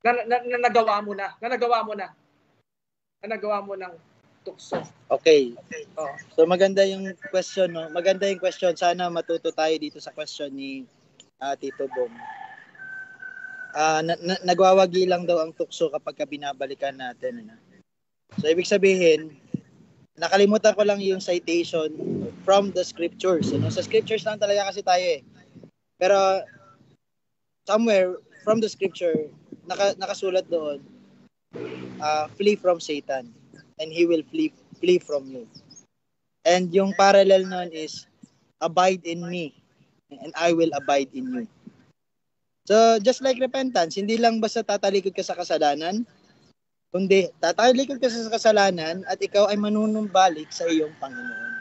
na nagawa mo ng tukso. Okay. So maganda yung question, no? Maganda yung question. Sana matuto tayo dito sa question ni Tito Bong. Nagwawagi lang daw ang tukso kapag binabalikan natin. So ibig sabihin, nakalimutan ko lang yung citation from the scriptures. Sa scriptures lang talaga kasi tayo eh. Pero somewhere from the scripture, nakasulat doon, flee from Satan and he will flee from you. And yung parallel nun is, abide in me and I will abide in you. So, just like repentance, hindi lang basta tatalikod ka sa kasalanan, kundi tatalikod ka sa kasalanan at ikaw ay manunumbalik sa iyong Panginoon.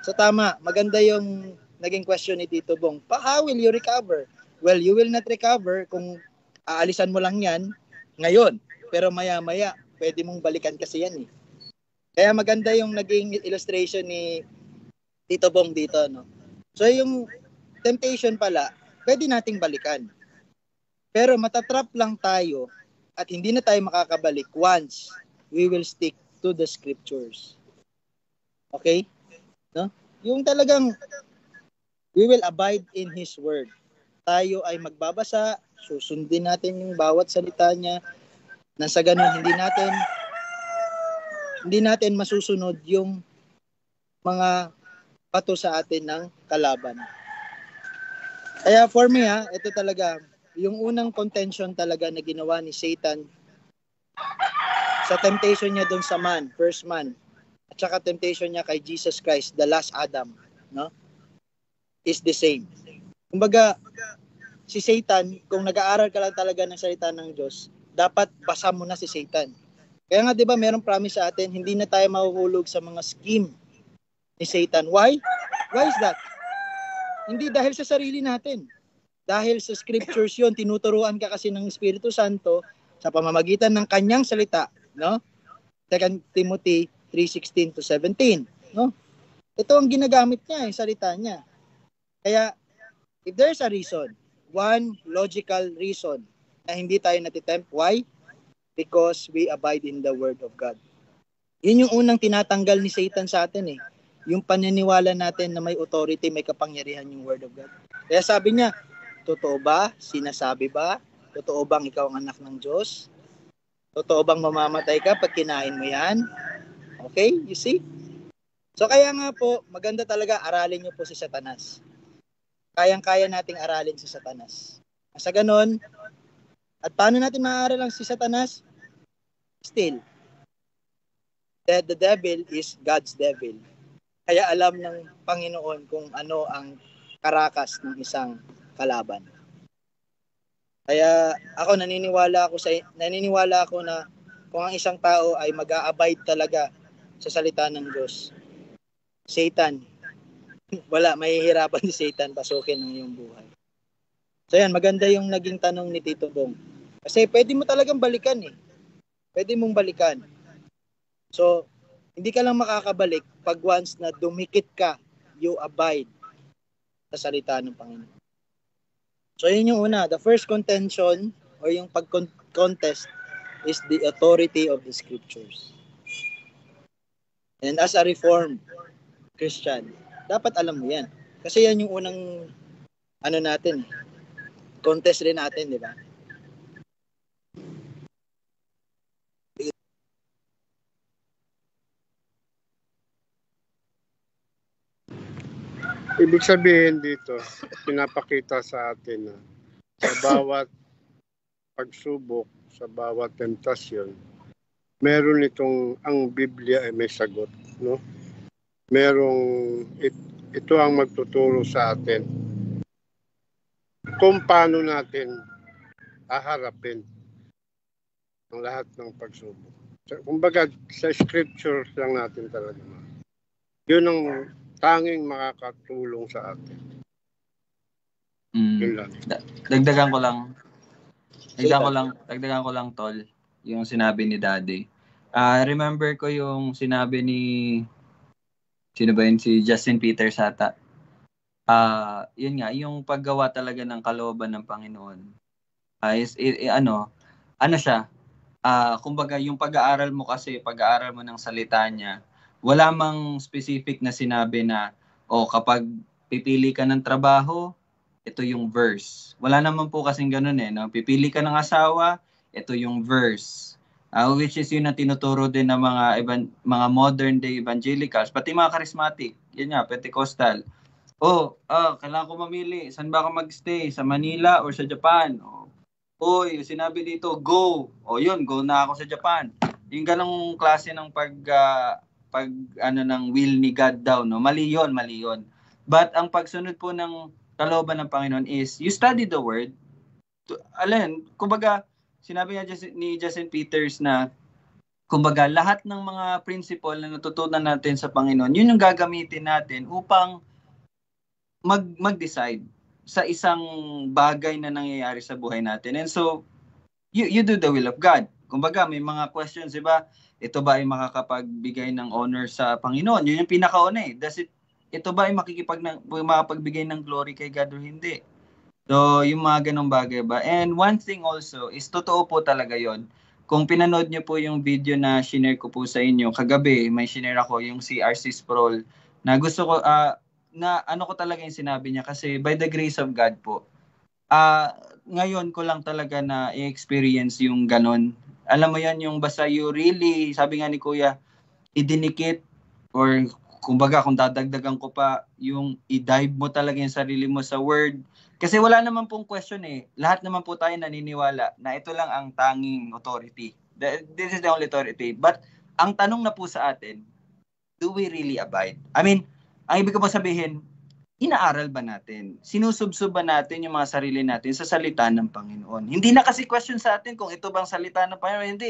So, tama. Maganda yung naging question ni Tito Bong. How will you recover? Well, you will not recover kung aalisan mo lang yan ngayon. Pero maya-maya, pwede mong balikan kasi yan eh. Kaya maganda yung naging illustration ni Tito Bong dito, no? So yung temptation pala, pwede nating balikan. Pero matatrap lang tayo at hindi na tayo makakabalik once we will stick to the scriptures. Okay? No? Yung talagang we will abide in His word. Tayo ay magbabasa, susundin natin yung bawat salita niya, na sa ganun hindi natin masusunod yung mga pato sa atin ng kalaban. Kaya for me ito talaga, yung unang contention talaga na ginawa ni Satan sa temptation niya doon sa first man, at saka temptation niya kay Jesus Christ, the last Adam, no? Is the same. Kumbaga, si Satan, kung nag-aaral ka lang talaga ng salita ng Diyos, dapat basa mo na si Satan. Kaya nga 'di ba, merong promise sa atin, hindi na tayo mahuhulog sa mga scheme ni Satan. Why? Why is that? Hindi dahil sa sarili natin. Dahil sa scriptures yon, tinuturuan ka kasi ng Espiritu Santo sa pamamagitan ng kanyang salita, no? 2 Timothy 3:16 to 17, no? Ito ang ginagamit niya, yung salita niya. Kaya, if there's a reason, one logical reason na hindi tayo natitempt, why? Because we abide in the Word of God. Yun yung unang tinatanggal ni Satan sa atin eh. Yung paniniwala natin na may authority, may kapangyarihan yung Word of God. Kaya sabi niya, totoo ba? Sinasabi ba? Totoo bang ikaw ang anak ng Diyos? Totoo bang mamamatay ka pag kinain mo yan? Okay, you see? So kaya nga po, maganda talaga aralin niyo po si Satanas. Kayang-kaya nating aralin si Satanas. Sa ganon, at paano natin maaaral ang si Satanas? Still, that the devil is God's devil. Kaya alam ng Panginoon kung ano ang karakas ng isang kalaban. Kaya ako naniniwala ako na kung ang isang tao ay mag-a-abide talaga sa salita ng Diyos, Satan, wala, mahihirapan si Satan pasukin ang iyong buhay. So yan, maganda yung naging tanong ni Tito Bong. Kasi pwede mo talagang balikan eh. Pwede mong balikan. So, hindi ka lang makakabalik pag once na dumikit ka, you abide sa salita ng Panginoon. So, yun yung una. The first contention or yung pag-contest is the authority of the Scriptures. And as a Reformed Christian, dapat alam mo yan. Kasi yan yung unang natin, contest rin natin, di ba? Ibig sabihin dito, pinapakita sa atin na sa bawat pagsubok, sa bawat tentasyon, meron itong, ang Biblia ay may sagot, no? Ito ang magtuturo sa atin kung paano natin haharapin ang lahat ng pagsubok. Kumbaga, sa scripture lang natin talaga. Yun ang tanging makakatulong sa atin. Yun lang. Dagdagan ko lang tol yung sinabi ni Daddy. Remember ko yung sinabi ni sino ba yun? Si Justin Peters ata. Yun nga, yung paggawa talaga ng kalooban ng Panginoon. Ano siya? Kumbaga yung pag-aaral mo ng salita niya, wala mang specific na sinabi na, kapag pipili ka ng trabaho, ito yung verse. Wala naman po kasing ganun eh. No? Pipili ka ng asawa, ito yung verse. Which is yun na tinuturo din ng mga modern day evangelicals, pati mga charismatic, yun nga, Pentecostal. Kailangan ko mamili, saan ba ako magstay? Sa Manila or sa Japan? Sinabi dito, go. Yun, go na ako sa Japan. Yung ganong klase ng ng will ni God daw, no? Mali yun. But ang pagsunod po ng kalooban ng Panginoon is you study the word. Kumbaga, sinabi nga ni Justin Peters na kumbaga lahat ng mga principle na natutunan natin sa Panginoon, yun yung gagamitin natin upang mag-decide sa isang bagay na nangyayari sa buhay natin. And so, you do the will of God. Kumbaga, may mga questions, diba? Ito ba ay makakapagbigay ng honor sa Panginoon? Yun yung pinakauna eh. Ito ba ay makapagbigay ng glory kay God o hindi? So, yung mga ganong bagay ba? And one thing also is, totoo po talaga yon. Kung pinanood nyo po yung video na shinare ko po sa inyo, kagabi may shinare ako yung si R.C. Sproul, na gusto ko, ko talaga yung sinabi niya kasi by the grace of God po, ngayon ko lang talaga na i-experience yung ganon. Alam mo yan, yung basta you really, sabi nga ni Kuya, idinikit or kumbaga kung dadagdagan ko pa, yung i-dive mo talaga yung sarili mo sa word. Kasi wala naman pong question eh. Lahat naman po tayo naniniwala na ito lang ang tanging authority. This is the only authority. But ang tanong na po sa atin, do we really abide? I mean, ang ibig ko po sabihin, inaaral ba natin? Sinusubsub ba natin yung mga sarili natin sa salita ng Panginoon? Hindi na kasi question sa atin kung ito bang salita ng Panginoon.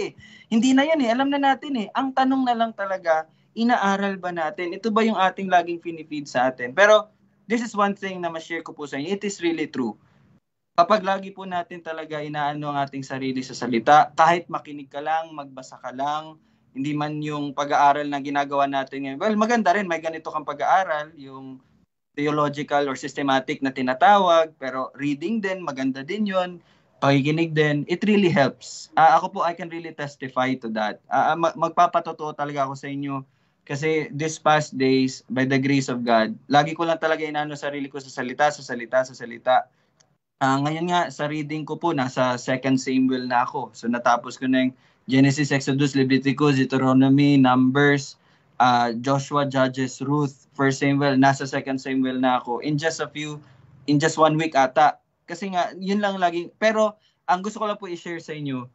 Hindi na yan eh. Alam na natin eh. Ang tanong na lang talaga, inaaral ba natin? Ito ba yung ating laging pinifeed sa atin? Pero this is one thing na ma-share ko po sa inyo. It is really true. Kapag lagi po natin talaga inaano ang ating sarili sa salita, kahit makinig ka lang, magbasa ka lang, hindi man yung pag-aaral na ginagawa natin ngayon. Well, maganda rin, may ganito kang pag-aaral, yung theological or systematic na tinatawag, pero reading din, maganda din yun, pakikinig din, it really helps. Ako po, I can really testify to that. Magpapatotoo talaga ako sa inyo, kasi these past days, by the grace of God, lagi ko lang talaga inaano sarili ko sa salita. Ngayon nga, sa reading ko po, nasa 2 Samuel na ako. So natapos ko na yung Genesis, Exodus, Leviticus, Deuteronomy, Numbers, Joshua, Judges, Ruth, 1 Samuel, nasa 2 Samuel na ako. In just 1 week ata. Kasi nga, yun lang lagi. Pero, ang gusto ko lang po i-share sa inyo,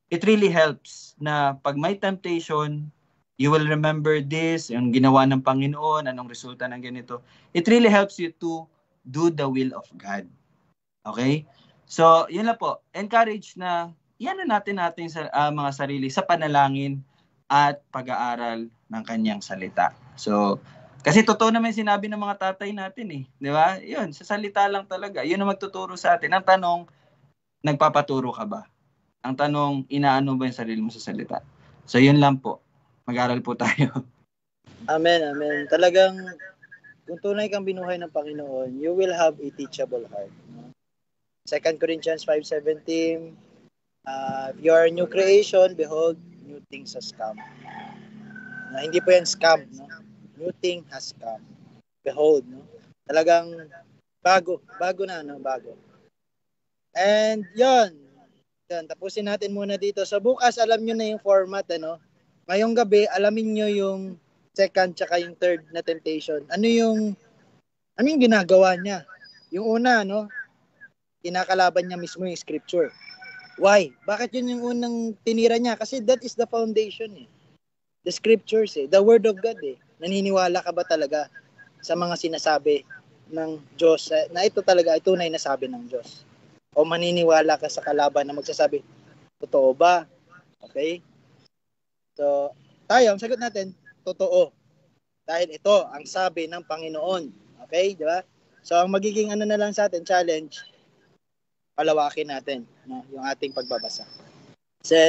it really helps na pag may temptation, you will remember this, yung ginawa ng Panginoon, anong resulta ng ganito. It really helps you to do the will of God. Okay? So, yun lang po. Encourage na iyan natin sa mga sarili sa panalangin at pag-aaral ng kanyang salita. So, kasi totoo naman sinabi ng mga tatay natin eh. Di ba? Yun, sa salita lang talaga. Yun ang magtuturo sa atin. Ang tanong, nagpapaturo ka ba? Ang tanong, inaano ba yung sarili mo sa salita? So, yun lang po. Mag-aral po tayo. Amen, amen. Talagang, kung tunay kang binuhay ng Panginoon, you will have a teachable heart. 2 Corinthians 5:17, if you are a new creation, behold, new things has come. Hindi po yan scam, no? New thing has come. Behold, no? Talagang bago na, no? Bago. And yun, tapusin natin muna dito. So bukas, alam nyo na yung format, ano? Ngayong gabi, alamin nyo yung second tsaka yung third na temptation. Ano yung ginagawa niya? Yung una, no? Kinakalaban niya mismo yung scripture. Why? Bakit yun yung unang tinira niya? Kasi that is the foundation eh. The scriptures eh. The word of God eh. Naniniwala ka ba talaga sa mga sinasabi ng Diyos na ito talaga ay tunay na sabi ng Diyos? O maniniwala ka sa kalaban na magsasabi, totoo ba? Okay? So, tayo, ang sagot natin, totoo. Dahil ito ang sabi ng Panginoon. Okay? Di ba? So, ang magiging ano na lang sa atin, challenge, palawakin natin, no, yung ating pagbabasa. So,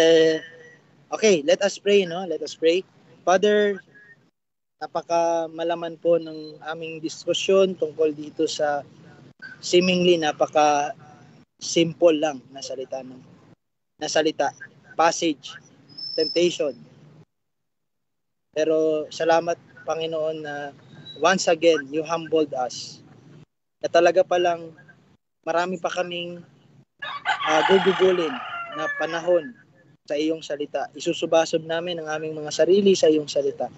okay, let us pray, no? Let us pray. Father, napaka-malaman po ng aming diskusyon tungkol dito sa seemingly napaka-simple lang na salita, passage, temptation. Pero salamat, Panginoon, na once again, you humbled us. Na talaga palang marami pa kaming gugugulin na panahon sa iyong salita. Isusubasob namin ang aming mga sarili sa iyong salita.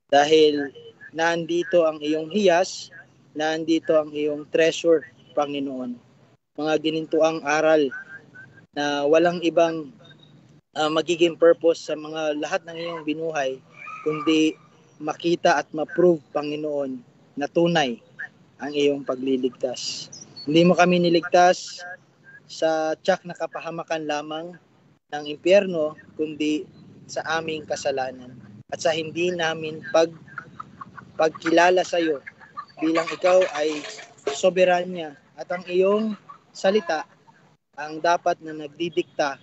Dahil nandito ang iyong hiyas, nandito ang iyong treasure, Panginoon. Mga ginintuang aral na walang ibang magiging purpose sa mga lahat ng iyong binuhay, kundi makita at ma-prove, Panginoon, na tunay ang iyong pagliligtas. Hindi mo kami niligtas sa tiyak na kapahamakan lamang ng impyerno, kundi sa aming kasalanan at sa hindi namin pagkilala sa iyo bilang ikaw ay soberanya at ang iyong salita ang dapat na nagdidikta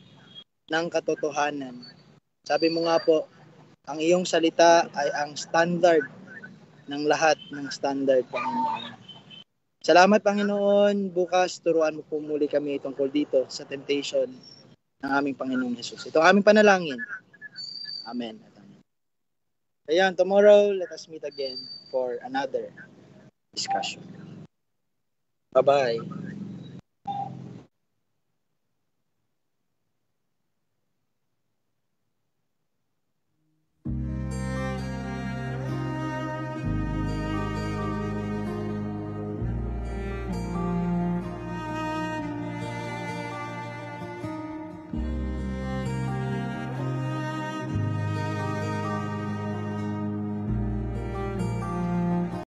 ng katotohanan. Sabi mo nga po, ang iyong salita ay ang standard ng lahat ng standard, Panginoon. Salamat, Panginoon. Bukas, turuan mo po muli kami tungkol dito sa temptation ng aming Panginoong Jesus. Ito ang aming panalangin. Amen. Ayan, tomorrow, let us meet again for another discussion. Bye-bye.